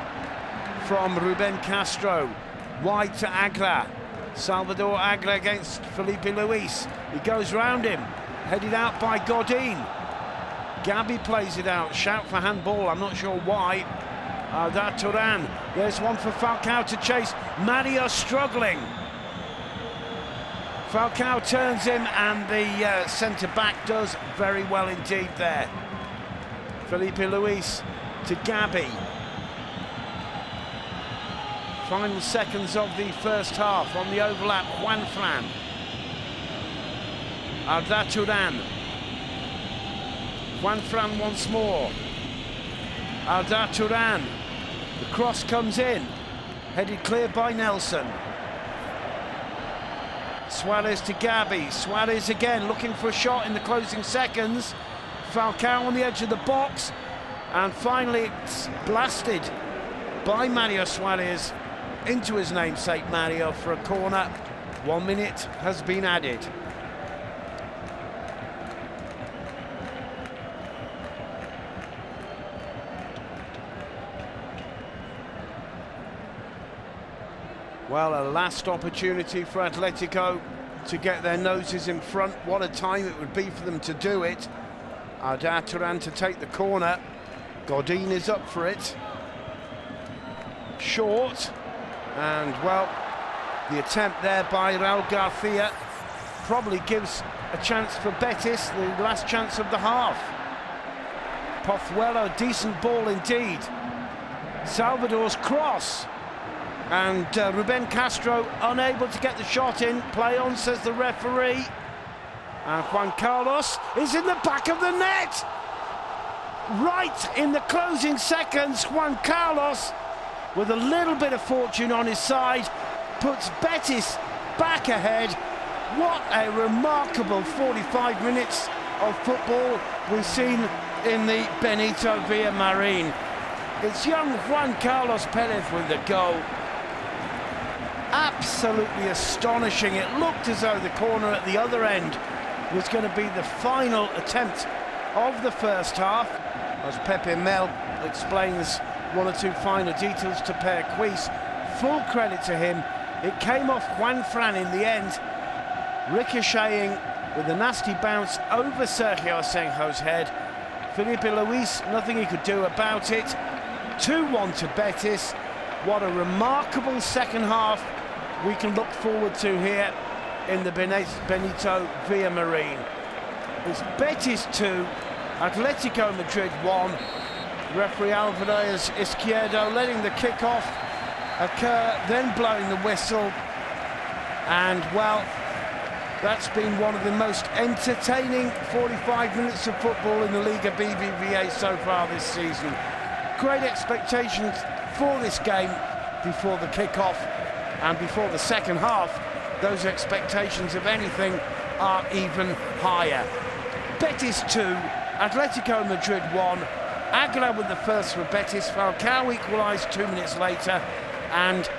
from Ruben Castro. Wide to Agra. Salvador Agra against Felipe Luis. He goes round him. Headed out by Godin. Gabi plays it out. Shout for handball. I'm not sure why. That Turan. There's one for Falcao to chase. Mario struggling. Falcao turns him, and the centre-back does very well indeed there. Felipe Luis to Gabi. Final seconds of the first half on the overlap. Juan Fran. Arda Turan. Juan Fran once more. Arda Turan. The cross comes in. Headed clear by Nelson. Suarez to Gabi. Suarez again looking for a shot in the closing seconds. Falcao on the edge of the box, and finally it's blasted by Mario Suarez into his namesake Mario for a corner. 1 minute has been added. Well, a last opportunity for Atletico to get their noses in front. What a time it would be for them to do it. Arda Turan to take the corner. Godin is up for it. Short. And, well, the attempt there by Raul Garcia probably gives a chance for Betis, the last chance of the half. Pozuelo, decent ball indeed. Salvador's cross. And Ruben Castro unable to get the shot in. Play on, says the referee. And Juan Carlos is in the back of the net. Right in the closing seconds, Juan Carlos, with a little bit of fortune on his side, puts Betis back ahead. What a remarkable 45 minutes of football we've seen in the Benito Villamarin. It's young Juan Carlos Perez with the goal. Absolutely astonishing. It looked as though the corner at the other end was going to be the final attempt of the first half. As Pepe Mel explains one or two finer details to Per Quis, full credit to him. It came off Juan Fran in the end, ricocheting with a nasty bounce over Sergio Asenjo's head. Felipe Luis, nothing he could do about it. 2-1 to Betis. What a remarkable second half we can look forward to here in the Benito Villamarin. It's Betis 2, Atletico Madrid 1. Referee Alvarez Izquierdo letting the kick-off occur, then blowing the whistle. And, well, that's been one of the most entertaining 45 minutes of football in the Liga BBVA so far this season. Great expectations for this game before the kick-off and before the second half. Those expectations, if anything, are even higher. Betis 2, Atletico Madrid 1. Aguilar with the first for Betis. Falcao equalised 2 minutes later, and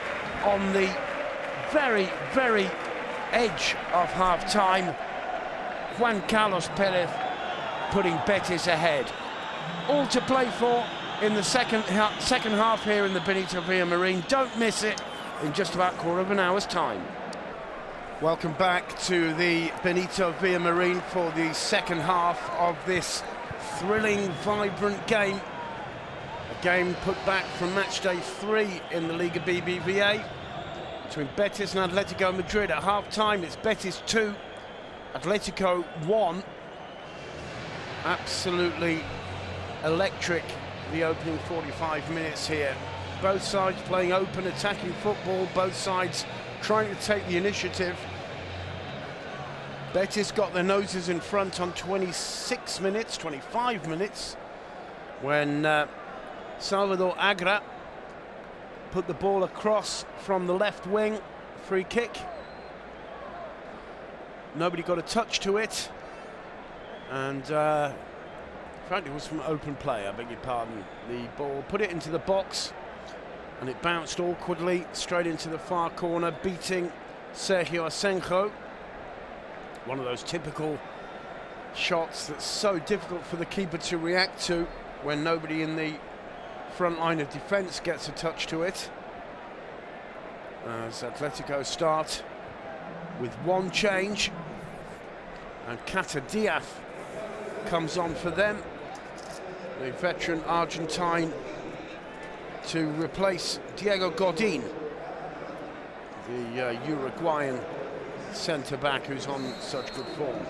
on the very, very edge of half-time, Juan Carlos Perez putting Betis ahead. All to play for in the second half here in the Benito Villamarin. Don't miss it in just about a quarter of an hour's time. Welcome back to the Benito Villamarin for the second half of this thrilling, vibrant game. A game put back from match day 3 in the Liga BBVA between Betis and Atletico Madrid. At half-time, it's Betis 2, Atletico 1. Absolutely electric, the opening 45 minutes here. Both sides playing open, attacking football, both sides trying to take the initiative. Betis got their noses in front on 25 minutes, when Salvador Agra put the ball across from the left wing, free kick. Nobody got a touch to it, and frankly it was from open play, I beg your pardon. The ball put it into the box, and it bounced awkwardly straight into the far corner, beating Sergio Asenjo. One of those typical shots that's so difficult for the keeper to react to when nobody in the front line of defence gets a touch to it. As Atletico start with one change, and Cata Diaz comes on for them, the veteran Argentine, to replace Diego Godin, the Uruguayan centre-back who's on such good form.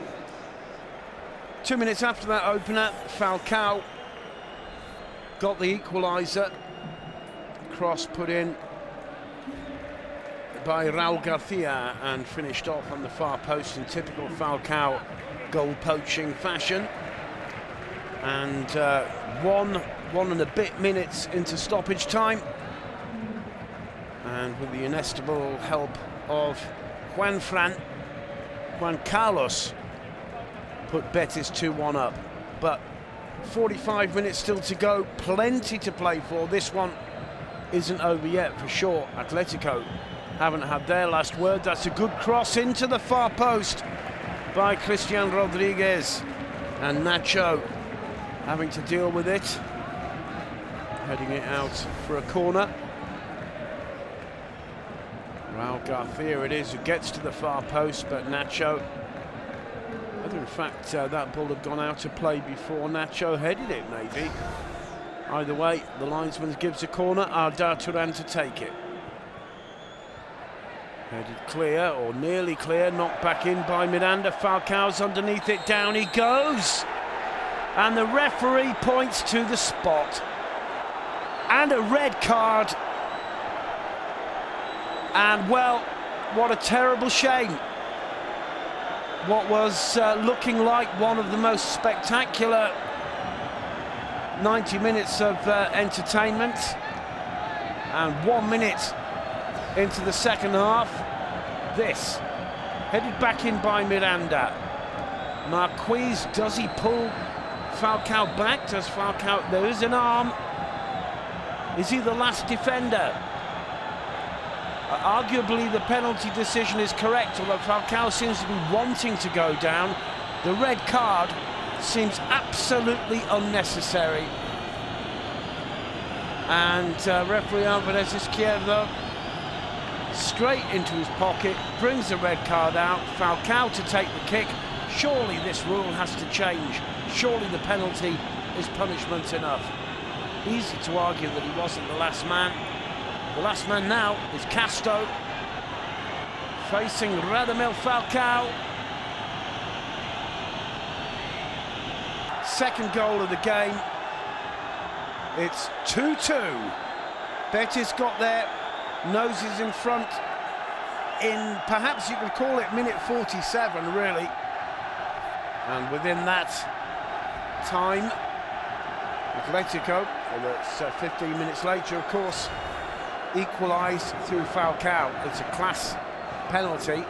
2 minutes after that opener, Falcao got the equaliser. Cross put in by Raul Garcia and finished off on the far post in typical Falcao goal-poaching fashion. And one and a bit minutes into stoppage time, and with the inestimable help of Juan Fran, Juan Carlos put Betis 2-1 up. But 45 minutes still to go, plenty to play for. This one isn't over yet for sure. Atletico haven't had their last word. That's a good cross into the far post by Christian Rodriguez, and Nacho having to deal with it, heading it out for a corner. Raul Garcia it is who gets to the far post, but Nacho, whether in fact that ball had gone out of play before Nacho headed it, maybe. Either way, the linesman gives a corner, Arda Turan to take it. Headed clear, or nearly clear, knocked back in by Miranda. Falcao's underneath it, down he goes. And the referee points to the spot. And a red card. And well, what a terrible shame. What was looking like one of the most spectacular 90 minutes of entertainment. And 1 minute into the second half, this headed back in by Miranda. Marquez, does he pull Falcao back? Does Falcao, there is an arm. Is he the last defender? Arguably the penalty decision is correct, although Falcao seems to be wanting to go down. The red card seems absolutely unnecessary. And referee Alvarez Izquierdo straight into his pocket, brings the red card out. Falcao to take the kick. Surely this rule has to change. Surely the penalty is punishment enough. Easy to argue that he wasn't the last man. The last man now is Costa, facing Radamel Falcao. Second goal of the game. It's 2-2. Betis got their noses in front in, perhaps you could call it, minute 47, really. And within that time, Atletico, although it's 15 minutes later, of course, equalised through Falcao. It's a class penalty.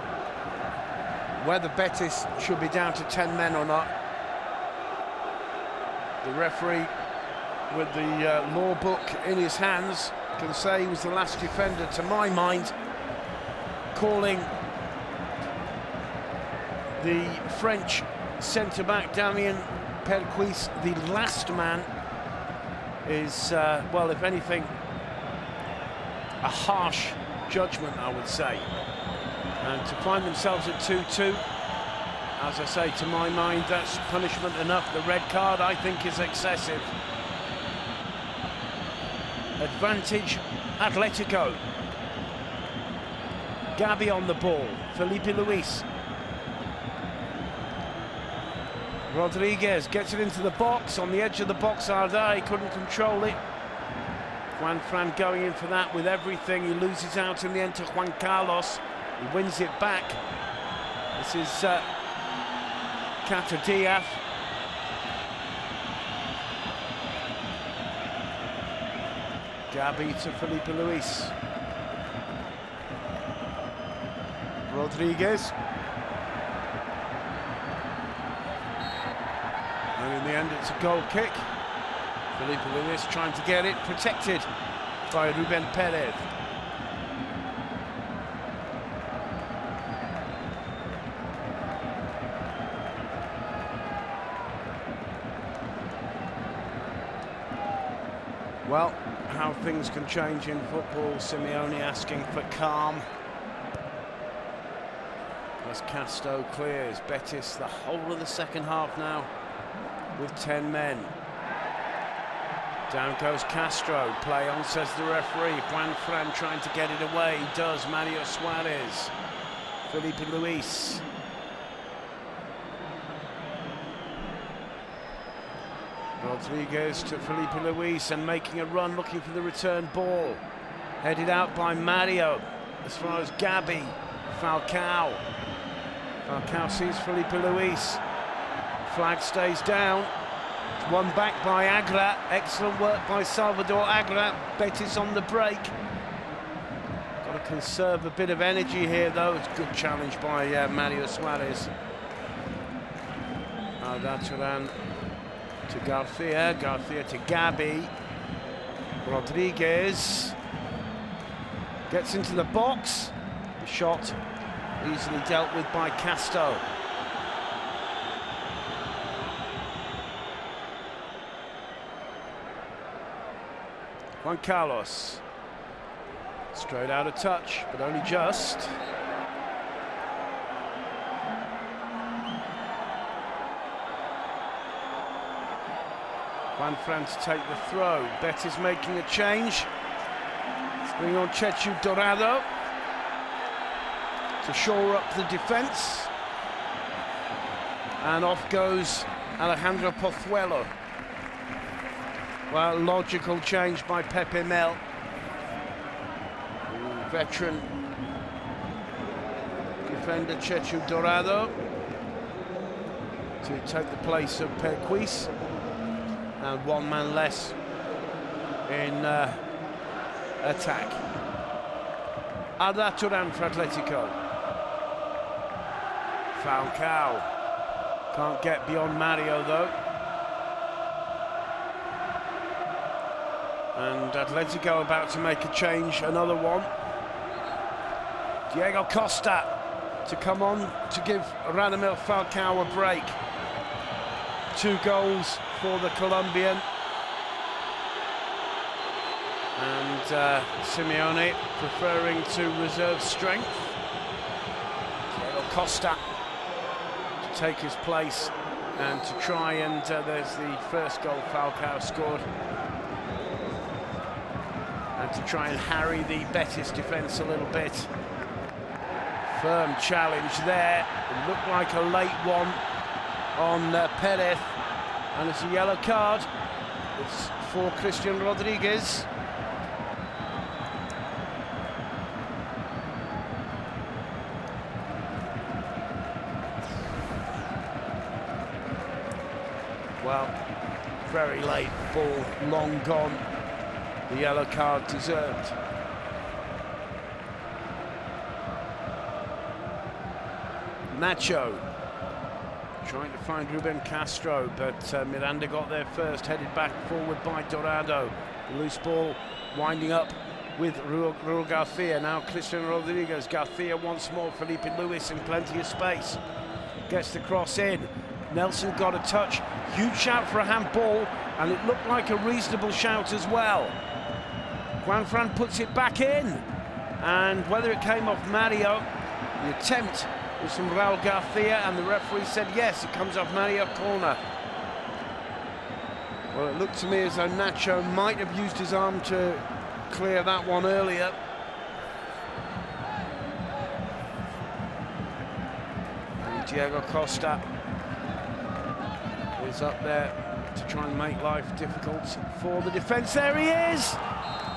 Whether Betis should be down to 10 men or not, the referee with the law book in his hands can say he was the last defender, to my mind. Calling the French centre-back Damien Perquis the last man is, well, if anything, a harsh judgment, I would say. And to find themselves at 2-2, as I say, to my mind, that's punishment enough. The red card, I think, is excessive. Advantage Atletico. Gabi on the ball. Felipe Luis. Rodriguez gets it into the box. On the edge of the box, Arda, he couldn't control it. Juan Fran going in for that with everything. He loses out in the end to Juan Carlos. He wins it back. This is Cata Diaz. Gabi to Felipe Luis. Rodriguez. And in the end, it's a goal kick. Felipe Luis trying to get it protected by Ruben Perez. Well, how things can change in football. Simeone asking for calm. As Costa clears, Betis the whole of the second half now with 10 men. Down goes Castro, play on, says the referee. Juan Fran trying to get it away, he does. Mario Suarez, Felipe Luis. Rodriguez to Felipe Luis and making a run, looking for the return ball. Headed out by Mario, as far as Gabi. Falcao. Falcao sees Felipe Luis. Flag stays down. One back by Agra. Excellent work by Salvador Agra. Betis on the break. Got a to conserve a bit of energy here, though. It's a good challenge by Mario Suarez. Arda, Turan to Garcia, Garcia to Gabi. Rodriguez gets into the box. The shot easily dealt with by Costa. Juan Carlos, straight out of touch, but only just. Juan Fran to take the throw. Betis making a change. Bring on Chechu Dorado to shore up the defence. And off goes Alejandro Pozuelo. Well, logical change by Pepe Mel. Veteran defender Chechu Dorado to take the place of Perquis. And one man less in attack. Arda Turan for Atletico. Falcao can't get beyond Mario though. And Atletico about to make a change, another one. Diego Costa to come on to give Radamel Falcao a break. 2 goals for the Colombian. And Simeone preferring to reserve strength. Diego Costa to take his place and to try and there's the first goal Falcao scored. And to try and harry the Betis defence a little bit. Firm challenge there. It looked like a late one on Perez, and it's a yellow card. It's for Christian Rodriguez. Well, very late, ball long gone. The yellow card deserved. Nacho trying to find Ruben Castro, but Miranda got there first, headed back forward by Dorado. Loose ball winding up with Raul Garcia. Now Christian Rodriguez. Garcia once more. Felipe Luis in plenty of space. Gets the cross in. Nelson got a touch. Huge shout for a handball, and it looked like a reasonable shout as well. Juan Fran puts it back in, and whether it came off Mario, the attempt was from Raul Garcia, and the referee said yes, it comes off Mario, corner. Well, it looked to me as though Nacho might have used his arm to clear that one earlier. And Diego Costa is up there to try and make life difficult for the defence. There he is!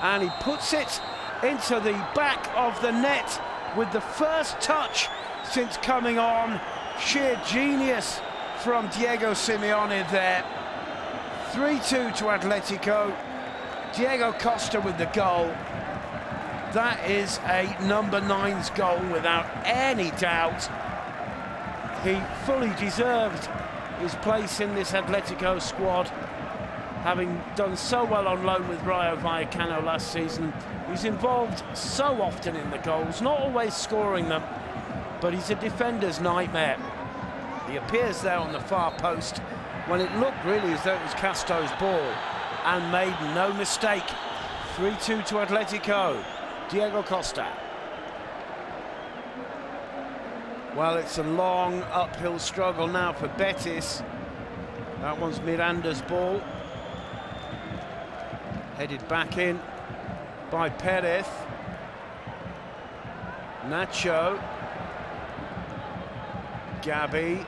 And he puts it into the back of the net with the first touch since coming on. Sheer genius from Diego Simeone there. 3-2 to Atletico. Diego Costa with the goal. That is a number 9's goal without any doubt. He fully deserved his place in this Atletico squad, having done so well on loan with Rayo Vallecano last season. He's involved so often in the goals, not always scoring them, but he's a defender's nightmare. He appears there on the far post when it looked really as though it was Castro's ball, and made no mistake. 3-2 to Atletico. Diego Costa. Well, it's a long uphill struggle now for Betis. That one's Miranda's ball. Headed back in by Perez. Nacho. Gabi.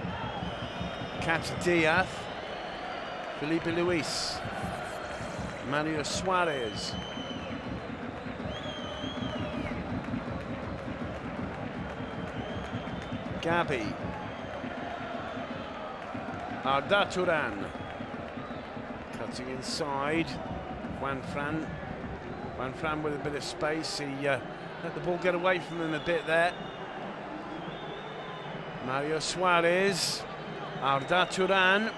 Diaz. Felipe Luis. Mario Suarez. Gabi. Arda Turan. Cutting inside. Juan Fran with a bit of space. He Let the ball get away from him a bit there. Mario Suarez. Arda Turan.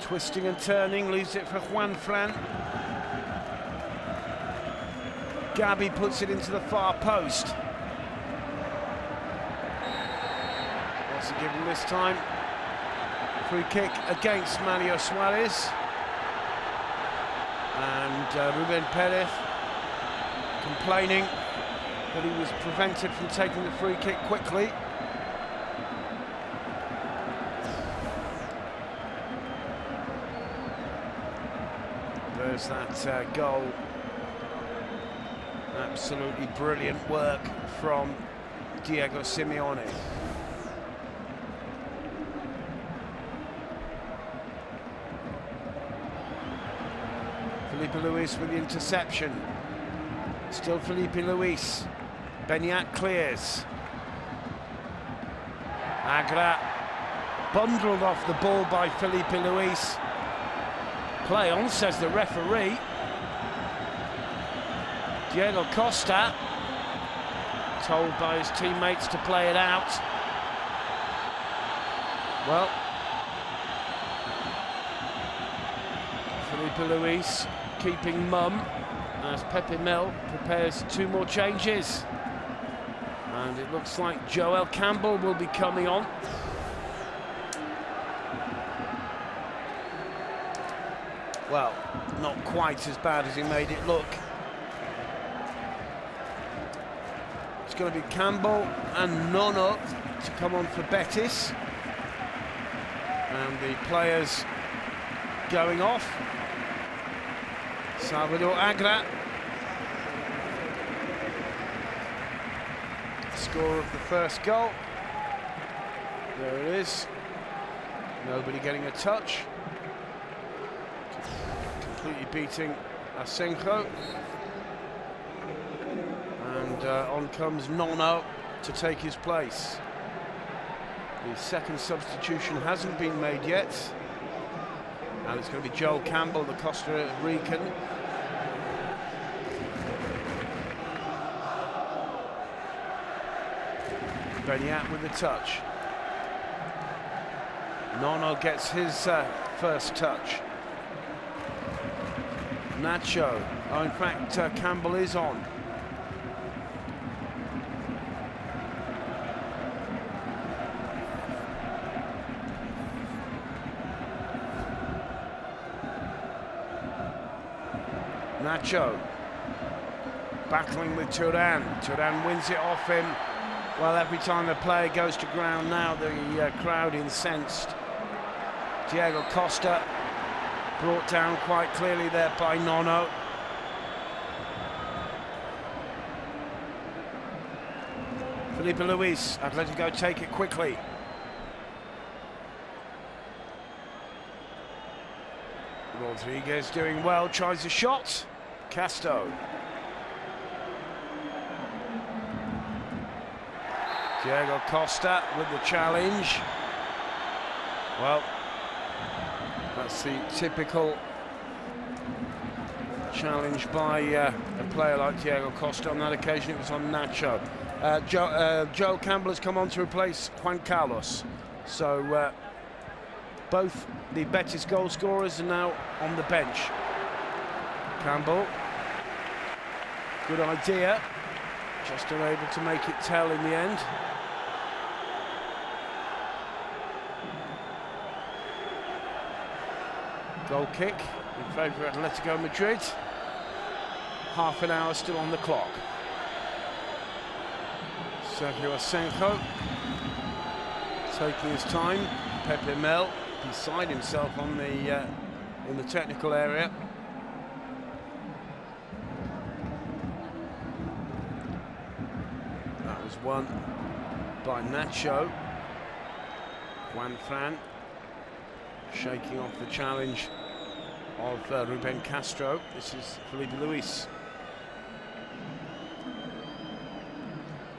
Twisting and turning, leaves it for Juan Fran. Gabi puts it into the far post. What's he given this time? Free kick against Mario Suarez. And Ruben Perez complaining that he was prevented from taking the free kick quickly. There's that goal. Absolutely brilliant work from Diego Simeone. Felipe Luis with the interception. Still Felipe Luis. Beñat clears. Agra bundled off the ball by Felipe Luis. Play on, says the referee. Diego Costa told by his teammates to play it out. Well, Felipe Luis keeping mum as Pepe Mel prepares 2 more changes. And it looks like Joel Campbell will be coming on. Well, not quite as bad as he made it look. It's going to be Campbell and Nono to come on for Betis. And the players going off. Salvador Agra. Score of the first goal. There it is. Nobody getting a touch. Completely beating Asenjo. And on comes Nono to take his place. The second substitution hasn't been made yet. And it's going to be Joel Campbell, the Costa Rican. Beñat with the touch. Nono gets his first touch. Nacho. Oh, in fact, Campbell is on. Nacho battling with Turan. Turan wins it off him. Well, every time the player goes to ground now, the crowd incensed. Diego Costa brought down quite clearly there by Nono. Felipe Luis, Atletico take it quickly. Rodriguez doing well, tries a shot. Castro. Diego Costa with the challenge. Well, that's the typical challenge by a player like Diego Costa. On that occasion it was on Nacho. Joel Campbell has come on to replace Juan Carlos. So both the Betis goal scorers are now on the bench. Campbell, good idea, just unable to make it tell in the end. Goal kick in favour of Atletico Madrid. Half an hour still on the clock. Sergio Asenjo taking his time. Pepe Mel beside himself on the in the technical area. That was won by Nacho. Juan Fran shaking off the challenge of Ruben Castro. This is Felipe Luis.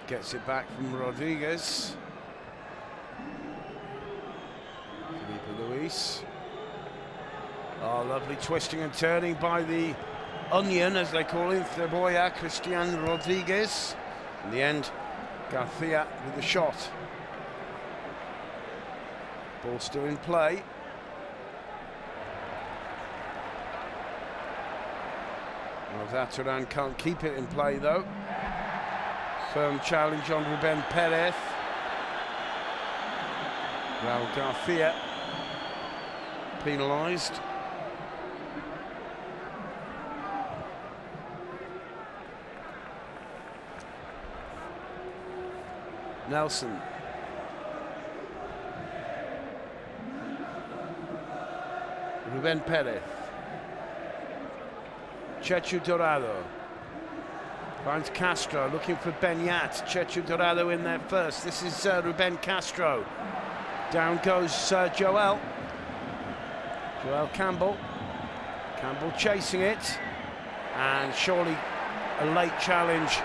Gets it back from Rodriguez. Felipe Luis. Oh, lovely twisting and turning by the onion, as they call him, Cebolla, Christian Rodriguez. In the end, Garcia with the shot. Ball still in play. Well, Turan can't keep it in play though. Firm challenge on Ruben Perez. Raul Garcia penalised. Nelson. Ruben Perez. Chechu Dorado. Finds Castro, looking for Benyat. Chechu Dorado in there first. This is Ruben Castro. Down goes Joel. Joel Campbell. Campbell chasing it. And surely a late challenge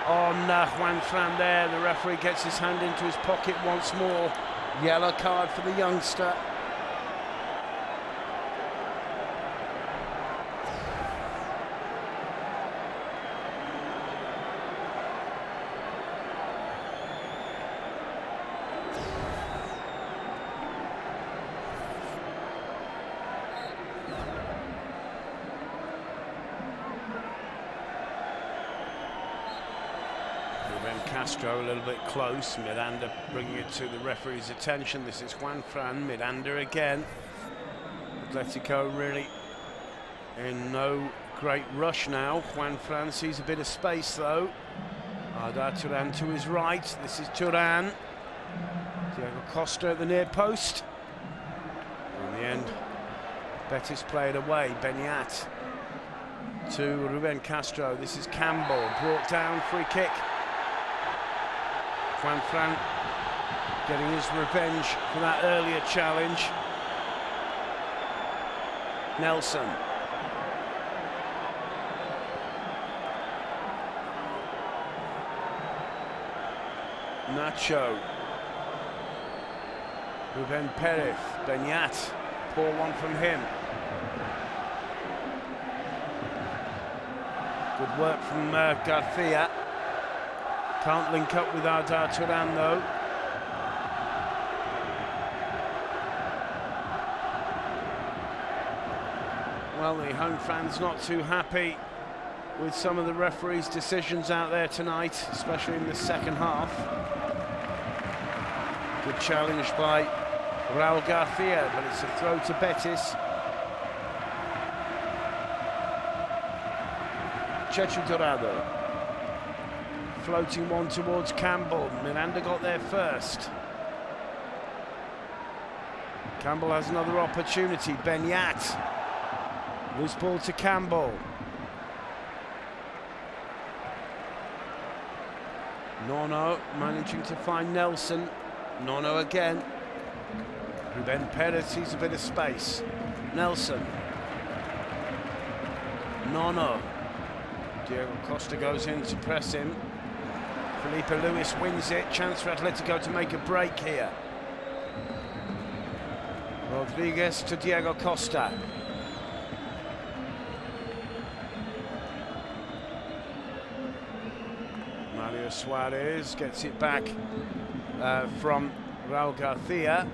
on Juan Fran there. The referee gets his hand into his pocket once more. Yellow card for the youngster. Castro a little bit close. Miranda bringing it to the referee's attention. This is Juan Fran. Miranda again. Atletico really in no great rush now. Juan Fran sees a bit of space though. Arda Turan to his right. This is Turan. Diego Costa at the near post. In the end, Betis play it away. Benyat to Ruben Castro. This is Campbell. Brought down, free kick. Juan Fran getting his revenge for that earlier challenge. Nelson. Nacho. Ruben Perez. Benyat. Poor one from him. Good work from Garcia. Can't link up with Arda Turan though. Well, the home fans not too happy with some of the referees' decisions out there tonight, especially in the second half. Good challenge by Raul Garcia, but it's a throw to Betis. Chechu Dorado. Floating one towards Campbell. Miranda got there first. Campbell has another opportunity. Benyat. Loose ball to Campbell. Nono managing to find Nelson. Nono again. Ruben Perez sees a bit of space. Nelson. Nono. Diego Costa goes in to press him. Felipe Luis wins it. Chance for Atletico to make a break here. Rodriguez to Diego Costa. Mario Suarez gets it back from Raul Garcia.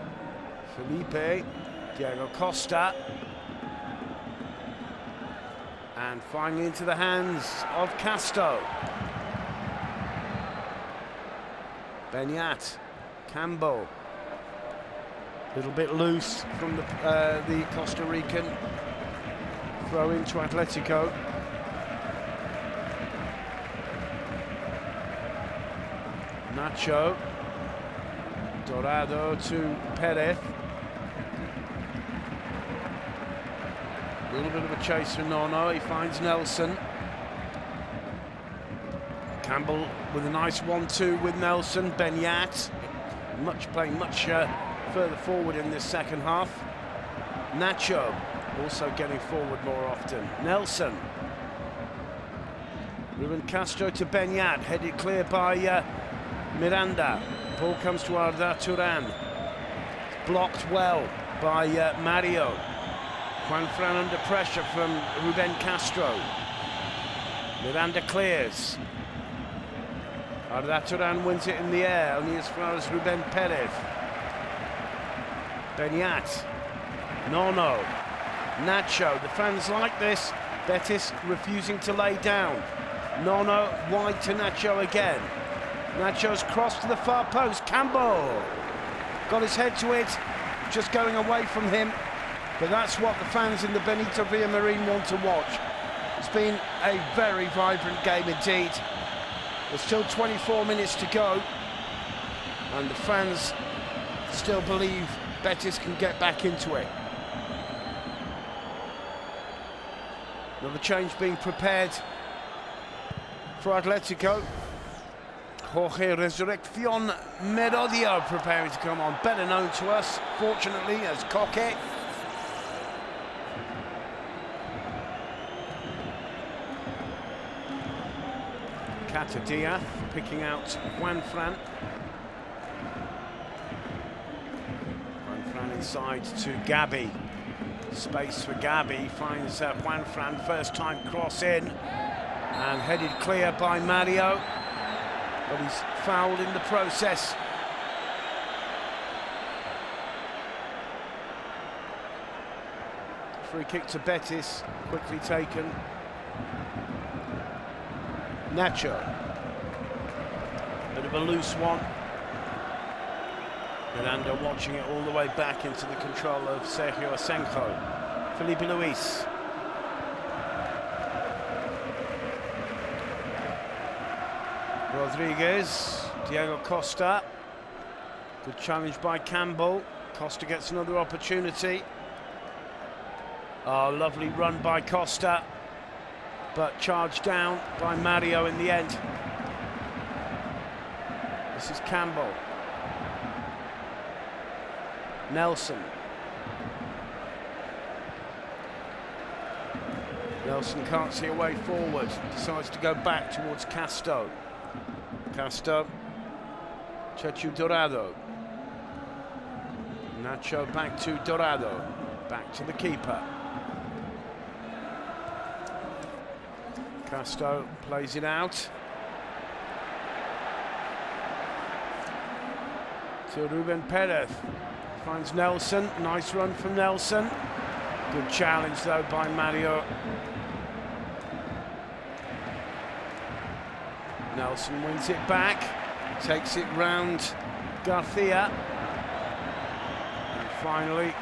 Felipe, Diego Costa. And finally into the hands of Castro. Benyat, Campbell, a little bit loose from the Costa Rican. Throw into Atletico. Nacho, Dorado to Perez. A little bit of a chase for Nono. He finds Nelson. Campbell with a nice 1-2 with Nelson. Benyat playing much further forward in this second half. Nacho also getting forward more often. Nelson. Ruben Castro to Benyat, headed clear by Miranda. Ball comes to Arda Turan. Blocked well by Mario. Juanfran under pressure from Ruben Castro. Miranda clears. Arda Turan wins it in the air, only as far as Ruben Perez. Beñat. Nono. Nacho. The fans like this. Betis refusing to lay down. Nono wide to Nacho again. Nacho's cross to the far post. Campbell got his head to it, just going away from him. But that's what the fans in the Benito Villamarín want to watch. It's been a very vibrant game indeed. There's still 24 minutes to go, and the fans still believe Betis can get back into it. Another change being prepared for Atletico. Jorge Resurrección Merodio preparing to come on, better known to us, fortunately, as Koke. Diaz picking out Juanfran. Juanfran inside to Gabi. Space for Gabi, finds Juanfran, first time cross in, and headed clear by Mario, but he's fouled in the process. Free kick to Betis, quickly taken. Nacho, bit of a loose one. Miranda watching it all the way back into the control of Sergio Asenjo. Felipe Luis. Rodriguez, Diego Costa. Good challenge by Campbell. Costa gets another opportunity. Oh, lovely run by Costa, but charged down by Mario in the end. This is Campbell. Nelson. Nelson can't see a way forward, decides to go back towards Castro. Castro. Chechu Dorado. Nacho back to Dorado. Back to the keeper. Castro plays it out to Ruben Perez. Finds Nelson. Nice run from Nelson. Good challenge though by Mario. Nelson wins it back. Takes it round Garcia. And finally,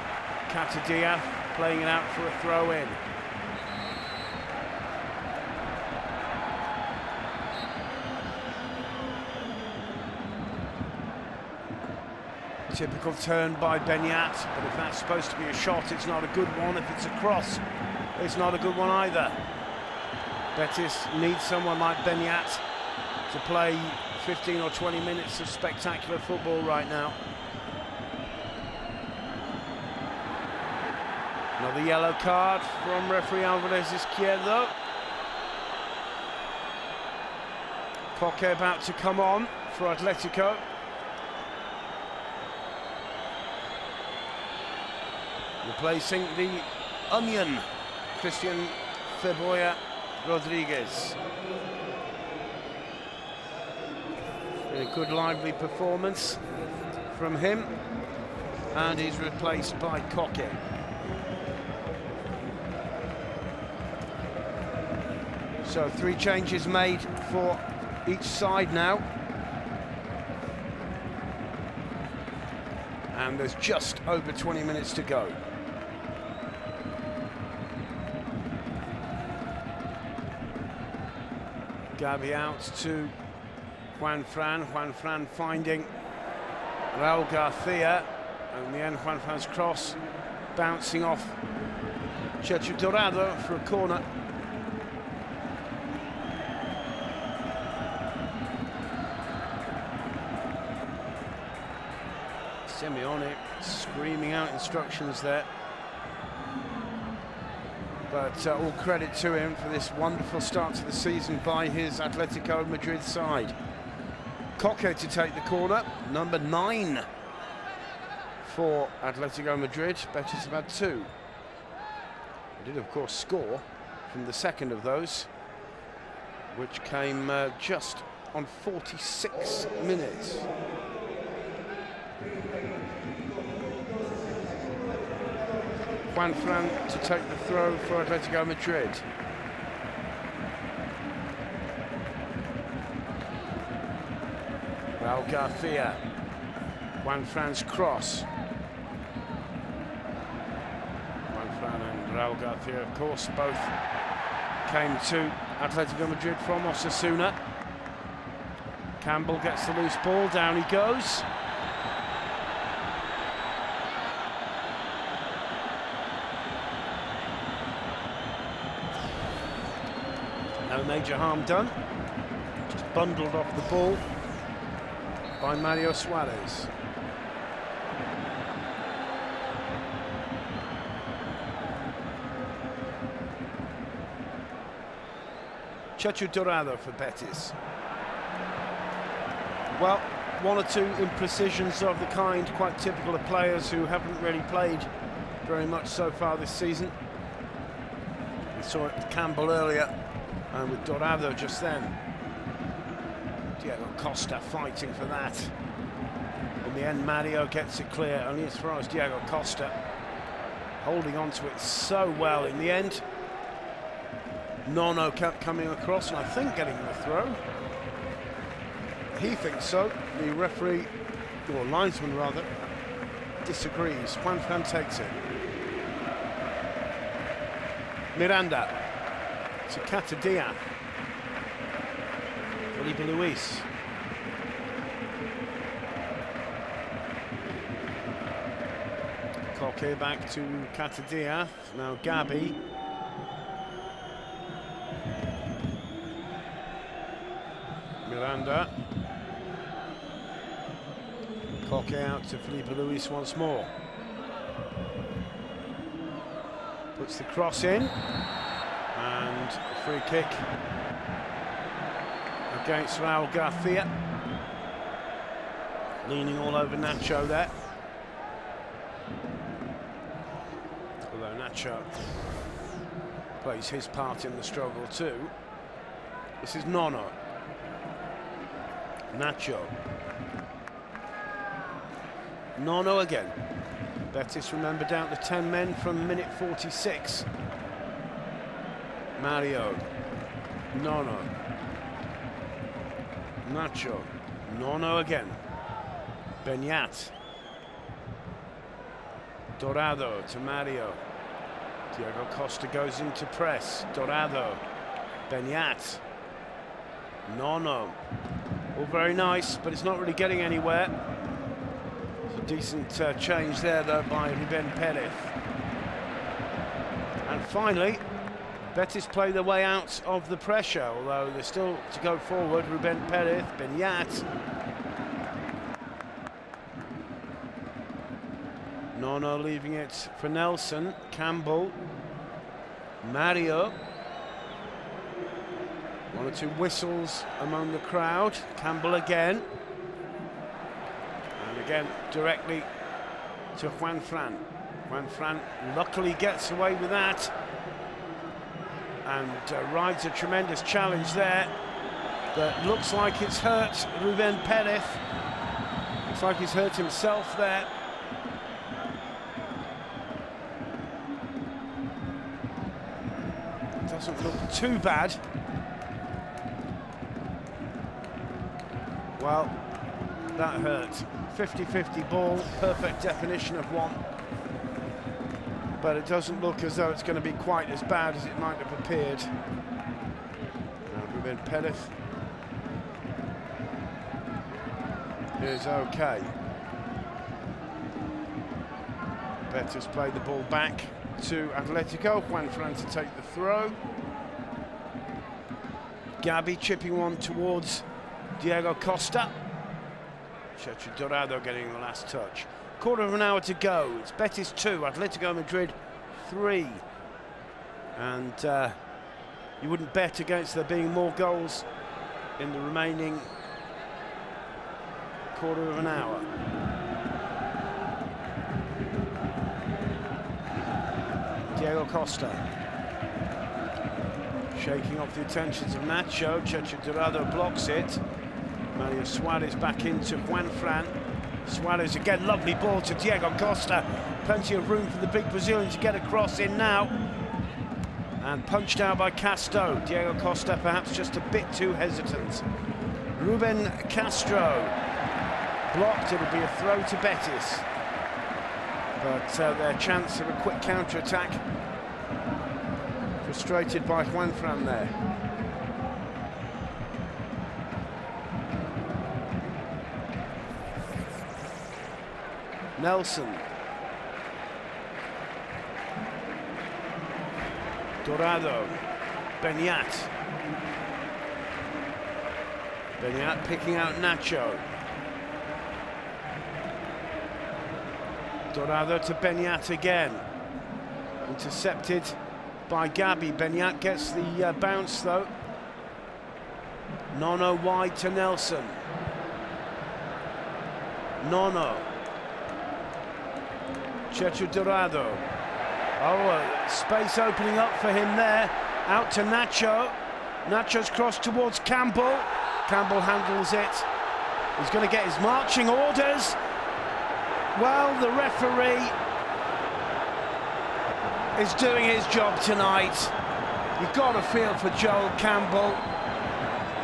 Diaz playing it out for a throw-in. Typical turn by Beñat, but if that's supposed to be a shot, it's not a good one. If it's a cross, it's not a good one either. Betis needs someone like Beñat to play 15 or 20 minutes of spectacular football right now. Another yellow card from referee Alvarez Izquierdo. Koke about to come on for Atletico. Replacing the onion, Christian Cebolla Rodriguez. A good lively performance from him, and he's replaced by Koke. So 3 changes made for each side now. And there's just over 20 minutes to go. Gabi out to Juanfran. Juanfran finding Raúl Garcia. And in the end, Juanfran's cross bouncing off Chechu Dorado for a corner. Simeone screaming out instructions there. But all credit to him for this wonderful start to the season by his Atletico Madrid side. Koke to take the corner, number 9 for Atletico Madrid. Betis have had 2. He did, of course, score from the second of those, which came just on 46 minutes. Juanfran to take the throw for Atletico Madrid. Raul Garcia. Juanfran's cross. Juanfran and Raul Garcia, of course, both came to Atletico Madrid from Osasuna. Campbell gets the loose ball, down he goes. No major harm done, just bundled off the ball by Mario Suarez. Chechu Dorado for Betis. Well, one or two imprecisions of the kind, quite typical of players who haven't really played very much so far this season. We saw it with Campbell earlier, and with Dorado just then. Diego Costa fighting for that. In the end, Mario gets it clear, only as far as Diego Costa, holding on to it so well in the end. Nono kept coming across, and I think getting the throw. He thinks so. The referee, or linesman rather, disagrees. Juanfran takes it. Miranda to Catadilla. Felipe Luis. Koke back to Catadilla. Now Gabi. Miranda. Koke out to Felipe Luis once more. Puts the cross in. And a free kick against Raul Garcia. Leaning all over Nacho there. Although Nacho plays his part in the struggle too. This is Nono. Nacho. Nono again. Betis, remember, down to 10 men from minute 46. Mario. Nono. Nacho. Nono again. Beñat. Dorado to Mario. Diego Costa goes into press. Dorado. Beñat. Nono. All very nice, but it's not really getting anywhere. It's a decent change there, though, by Ruben Perez. And finally, Betis play their way out of the pressure, although they're still to go forward. Ruben Perez, Beñat. Nono leaving it for Nelson. Campbell. Mario. One or two whistles among the crowd. Campbell again. And again, directly to Juanfran. Juanfran luckily gets away with that. And rides a tremendous challenge there. That looks like it's hurt Ruben Perez. Looks like he's hurt himself there. Doesn't look too bad. Well, that hurt. 50-50 ball, perfect definition of one. But it doesn't look as though it's going to be quite as bad as it might have appeared. Now Ruben Perez is okay. Betis play the ball back to Atletico. Juanfran to take the throw. Gabi chipping one towards Diego Costa. Chechu Dorado getting the last touch. Quarter of an hour to go. It's Betis 2, Atletico Madrid 3. And you wouldn't bet against there being more goals in the remaining quarter of an hour. Diego Diego Costa. Shaking off the attentions of Nacho. Dorado blocks it. Mario Suarez back into Juanfran. Suarez again, lovely ball to Diego Costa. Plenty of room for the big Brazilian to get across in now. And punched out by Castro. Diego Costa perhaps just a bit too hesitant. Ruben Castro. Blocked, it'll be a throw to Betis. But their chance of a quick counter-attack frustrated by Juanfran there. Nelson. Dorado. Beñat. Beñat picking out Nacho. Dorado to Beñat again. Intercepted by Gabi. Beñat gets the bounce though. Nono wide to Nelson. Nono. Dorado. Oh, space opening up for him there. Out to Nacho. Nacho's cross towards Campbell. Campbell handles it. He's going to get his marching orders. Well, the referee is doing his job tonight. You've got to feel for Joel Campbell.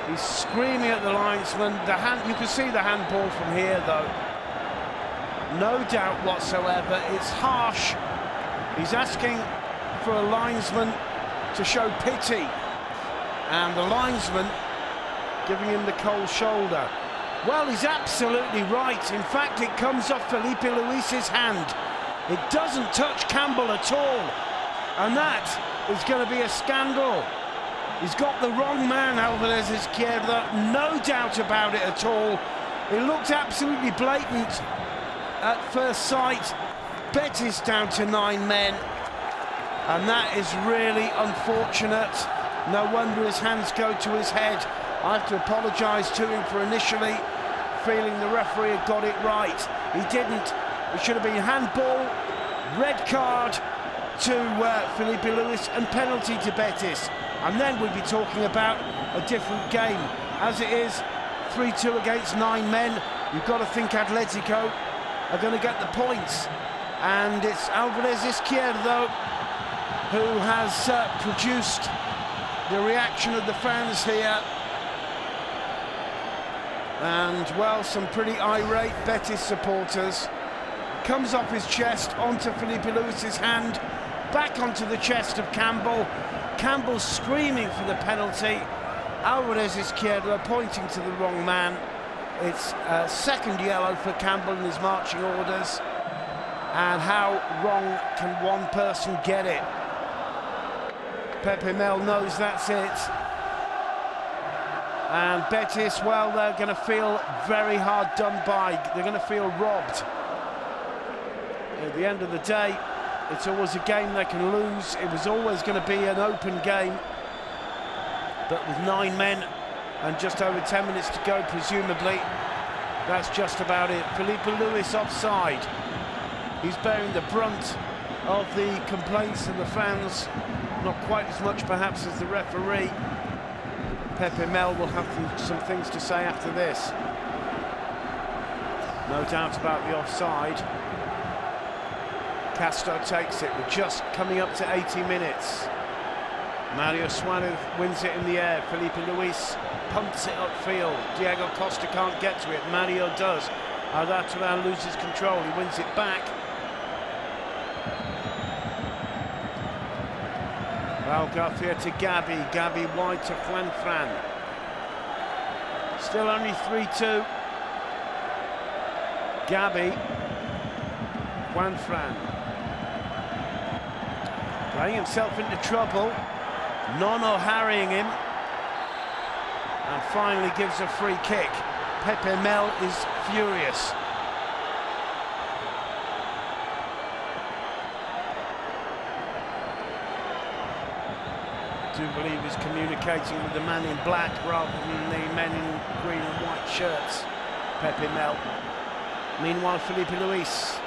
He's screaming at the linesman. You can see the handball from here, though. No doubt whatsoever. It's harsh. He's asking for a linesman to show pity, and the linesman giving him the cold shoulder. Well, he's absolutely right. In fact, it comes off Felipe Luis's hand. It doesn't touch Campbell at all, and that is going to be a scandal. He's got the wrong man, Alvarez Izquierda, no doubt about it at all. It looked absolutely blatant at first sight. Betis down to 9 men, and that is really unfortunate. No wonder his hands go to his head. I have to apologise to him for initially feeling the referee had got it right. He didn't. It should have been handball, red card to Felipe Luis, and penalty to Betis. And then we'd be talking about a different game. As it is, 3-2 against 9 men. You've got to think Atletico are going to get the points. And it's Alvarez Izquierda who has produced the reaction of the fans here. And, well, some pretty irate Betis supporters. Comes off his chest onto Felipe Luis's hand, back onto the chest of Campbell. Campbell screaming for the penalty. Alvarez Izquierda pointing to the wrong man. It's a second yellow for Campbell in his marching orders. And how wrong can one person get it? Pepe Mel knows that's it. And Betis, well, they're going to feel very hard done by. They're going to feel robbed. At the end of the day, it's always a game they can lose. It was always going to be an open game. But with 9 men and just over 10 minutes to go, presumably, that's just about it. Felipe Luis offside. He's bearing the brunt of the complaints of the fans, not quite as much perhaps as the referee. Pepe Mel will have some things to say after this. No doubt about the offside. Castro takes it. We're just coming up to 80 minutes. Mario Suarez wins it in the air. Felipe Luis pumps it upfield. Diego Costa can't get to it. Mario does. Arda Turan loses control. He wins it back. Raul Garcia to Gabi. Gabi wide to Juanfran. Still only 3-2. Gabi. Juanfran. Playing himself into trouble. Nono harrying him. And finally gives a free kick. Pepe Mel is furious. I do believe he's communicating with the man in black rather than the men in green and white shirts. Pepe Mel. Meanwhile, Felipe Luis.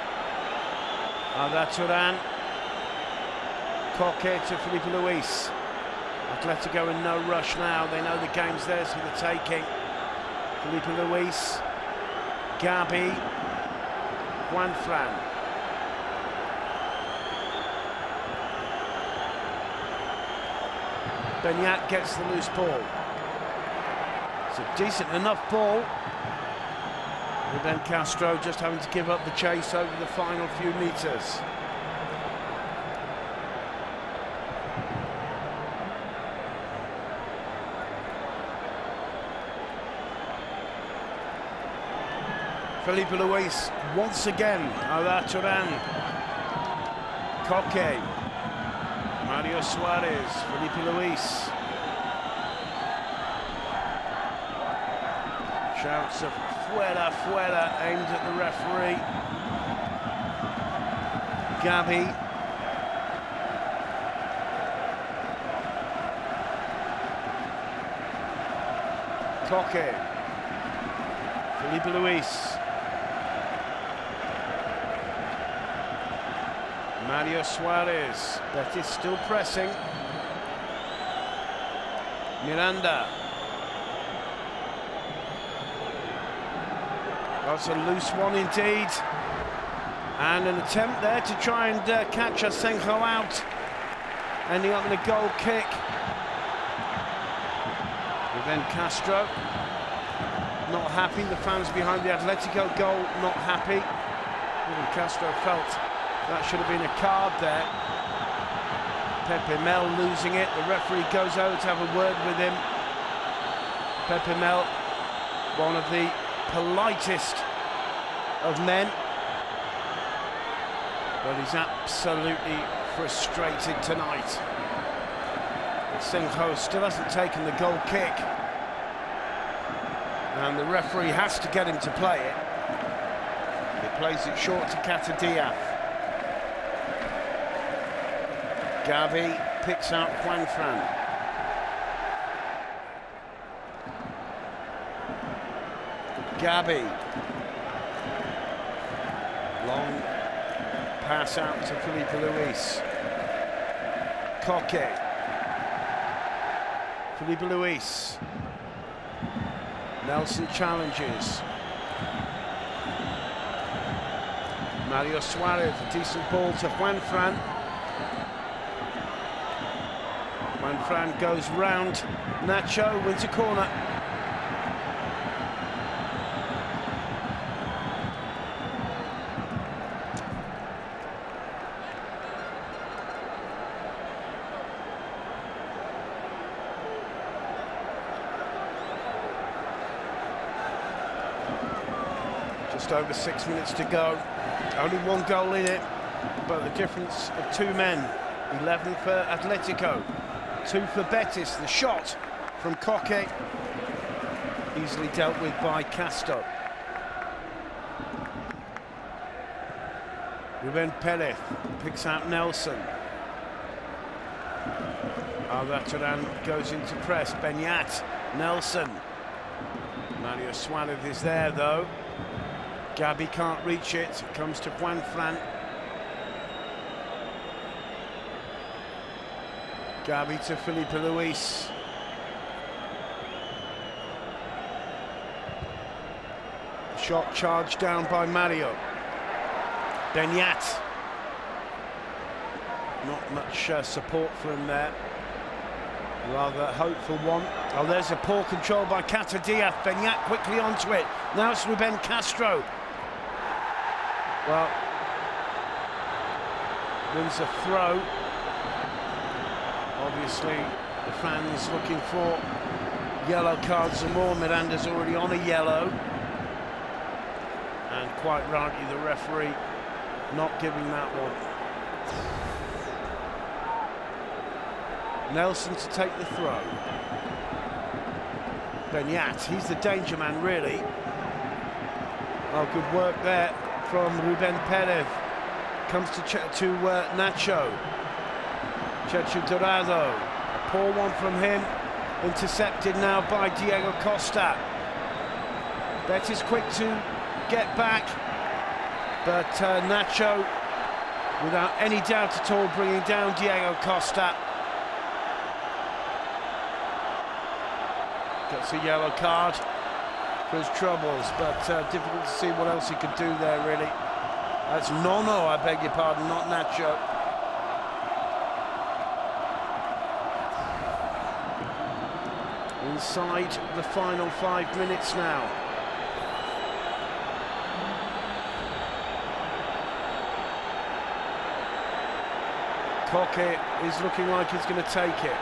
Arda Turan. Koke to Felipe Luis. Atletico in no rush now. They know the game's theirs for the taking. Felipe Luis. Gabi. Juanfran. Beñat gets the loose ball. It's a decent enough ball. Ruben Castro just having to give up the chase over the final few meters. Felipe Luis once again. Arda, Turan. Koke. Mario Suarez. Felipe Luis. Shouts of fuera, fuera aimed at the referee. Gabi. Koke. Felipe Luis. Mario Suarez. Betis still pressing. Miranda. That's a loose one indeed. And an attempt there to try and catch Asenjo out. Ending up in a goal kick. Ruben Castro. Not happy. The fans behind the Atletico goal not happy. Ruben Castro felt that should have been a card there. Pepe Mel losing it. The referee goes over to have a word with him. Pepe Mel, one of the politest of men, but he's absolutely frustrated tonight. Asenjo still hasn't taken the goal kick, and the referee has to get him to play it. He plays it short to Catadilla. Gabi picks out Juanfran. Gabi. Long pass out to Felipe Luis. Koke. Felipe Luis. Nelson challenges. Mario Suarez, a decent ball to Juanfran. Juanfran goes round. Nacho wins a corner. Just over 6 minutes to go. Only one goal in it, but the difference of two men. 11 for Atletico, 2 for Betis. The shot from Koke, easily dealt with by Costa. Ruben Perez picks out Nelson. Arda Turan goes into press. Beñat, Nelson. Mario Suarez is there though. Gabi can't reach it. It comes to Juanfran. Gabi to Felipe Luis. Shot charged down by Mario. Beñat. Not much support for him there. Rather hopeful one. Oh, there's a poor control by Catadilla. Beñat quickly onto it. Now it's Ruben Castro. Well, wins a throw. Obviously, the fans looking for yellow cards and more. Miranda's already on a yellow. And quite rightly, the referee not giving that one. Nelson to take the throw. Beñat, he's the danger man, really. Oh, good work there from Ruben Perez. Comes to Nacho. Chechu Dorado. A poor one from him. Intercepted now by Diego Costa. Betis quick to get back, but Nacho without any doubt at all, bringing down Diego Costa. Gets a yellow card for his troubles, but difficult to see what else he could do there, really. That's Nono, I beg your pardon, not Nacho. Inside the final 5 minutes now. Koke is looking like he's going to take it.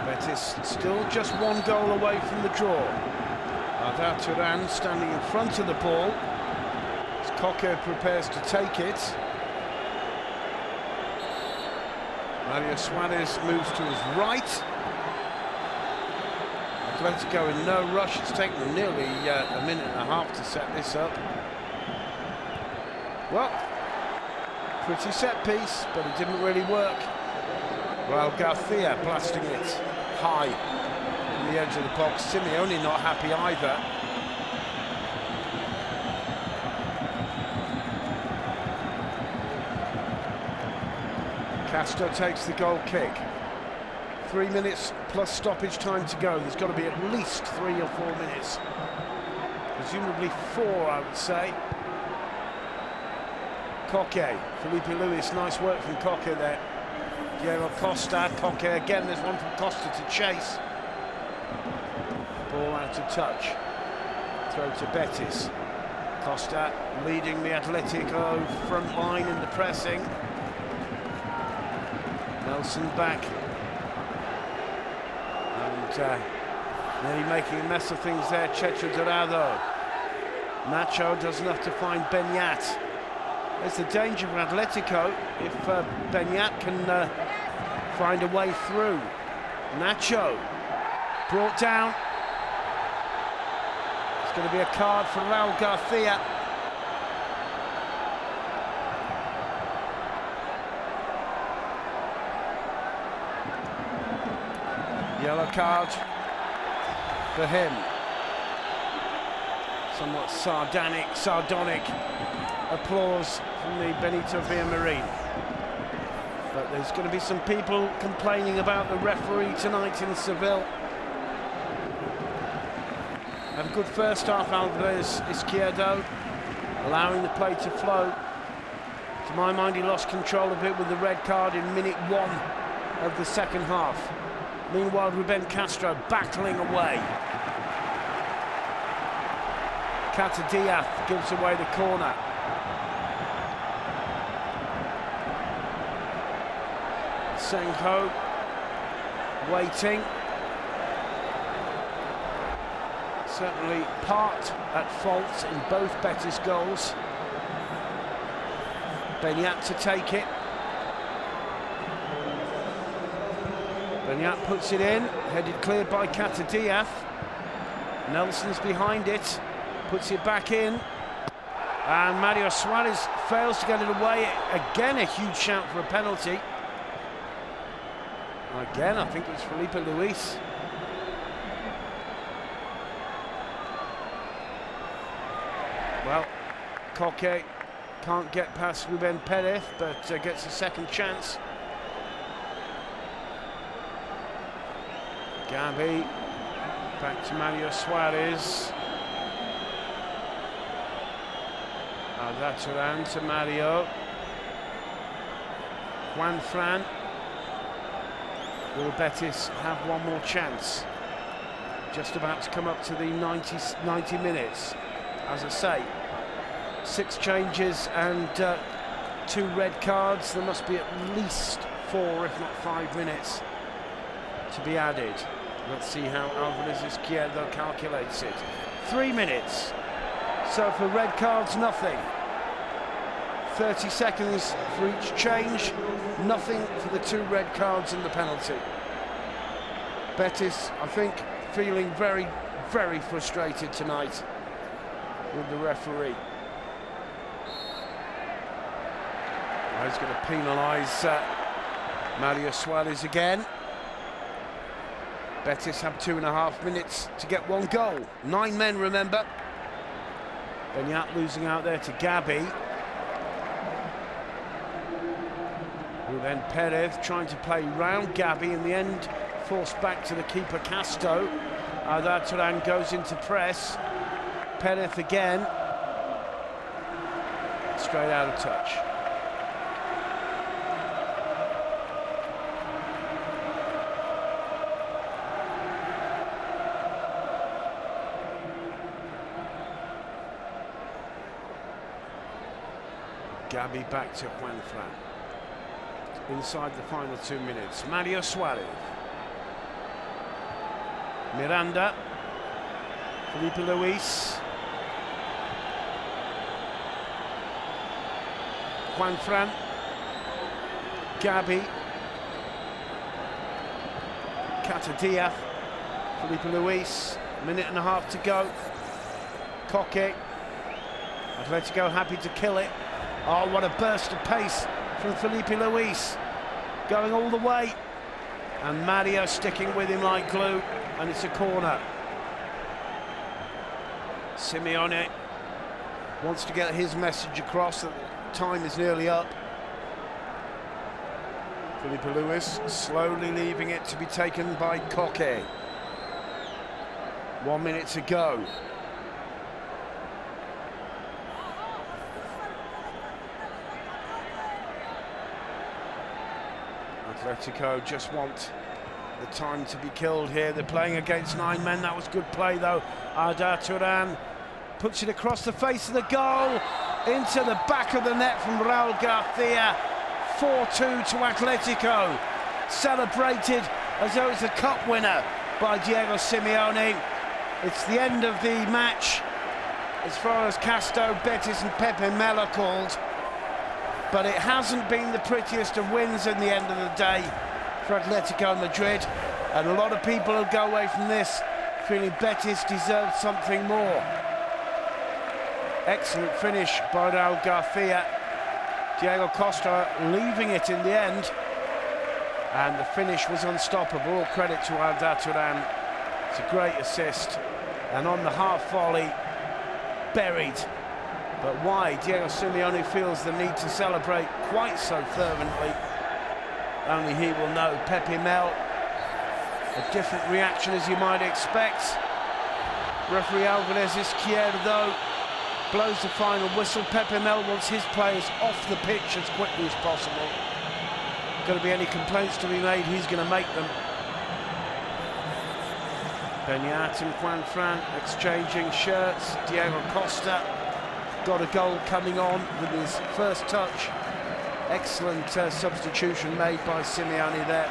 Betis still just 1 goal away from the draw. Arda Turan standing in front of the ball. As Koke prepares to take it. Mario Suarez moves to his right. Atletico in no rush. It's taken them nearly a minute and a half to set this up. Well, pretty set piece, but it didn't really work. Well, Garcia blasting it high on the edge of the box. Simeone not happy either. Costa takes the goal kick. 3 minutes plus stoppage time to go. There's got to be at least 3 or 4 minutes. Presumably 4, I would say. Koke, Felipe Luis, nice work from Koke there. Diego Costa, Koke again, there's one from Costa to chase. Ball out of touch. Throw to Betis. Costa leading the Atletico front line in the pressing. Nelson back. And nearly making a mess of things there, Checho Dorado. Nacho doesn't have to find Beñat. There's the danger for Atletico if Beñat can find a way through. Nacho brought down. It's going to be a card for Raul Garcia. Yellow card for him. Somewhat sardonic applause from the Benito Villamarín. But there's going to be some people complaining about the referee tonight in Seville. Had a good first half, Alvarez Izquierdo, allowing the play to flow. To my mind, he lost control of it with the red card in minute 1 of the second half. Meanwhile, Ruben Castro battling away. Cata Diaz gives away the corner. Senghou waiting. Certainly part at fault in both Betis goals. Beñat to take it. Beñat puts it in, headed clear by Cata Diaz. Nelson's behind it, puts it back in. And Mario Suarez fails to get it away. Again, a huge shout for a penalty. Again, I think it was Felipe Luis. Well, Koke can't get past Ruben Perez, but gets a second chance. Gabi, back to Mario Suarez. That's around to Mario. Juan Fran. Will Betis have one more chance? Just about to come up to the 90 minutes. As I say, 6 changes and 2 red cards. There must be at least 4, if not 5 minutes to be added. Let's see how Alvarez Izquierdo calculates it. 3 minutes. So for red cards, nothing. 30 seconds for each change. Nothing for the 2 red cards and the penalty. Betis, I think, feeling very, very frustrated tonight with the referee. He's going to penalise Mario Suarez again. Betis have 2.5 minutes to get one goal. 9 men, remember. Benyat losing out there to Gabi. And then Perez trying to play round Gabi, in the end forced back to the keeper Costa. Arda Turan goes into press. Perez again. Straight out of touch. Gabi back to Juanfran. Inside the final 2 minutes. Mario Suarez. Miranda. Felipe Luis. Juanfran. Gabi. Catadilla. Felipe Luis. 1.5 minutes to go. Koke. Atletico happy to kill it. Oh, what a burst of pace from Felipe Luis. Going all the way. And Mario sticking with him like glue. And it's a corner. Simeone wants to get his message across that time is nearly up. Felipe Luis slowly leaving it to be taken by Koke. 1 minute to go. Atletico just want the time to be killed here. They're playing against 9 men. That was good play though. Arda Turan puts it across the face of the goal, into the back of the net from Raul Garcia. 4-2 to Atletico. Celebrated as though it's a cup winner by Diego Simeone. It's the end of the match as far as Costa, Betis and Pepe Mel are called. But it hasn't been the prettiest of wins in the end of the day for Atletico Madrid. And a lot of people will go away from this feeling Betis deserved something more. Excellent finish by Raul Garcia. Diego Costa leaving it in the end. And the finish was unstoppable. All credit to Arda Turan. It's a great assist. And on the half volley, buried. But why Diego Simeone feels the need to celebrate quite so fervently, only he will know. Pepe Mel, a different reaction as you might expect. Referee Alvarez Izquierdo blows the final whistle. Pepe Mel wants his players off the pitch as quickly as possible. Going to be any complaints to be made, he's going to make them. Benyat and Juanfran exchanging shirts. Diego Costa got a goal coming on with his first touch. Excellent substitution made by Simeone there.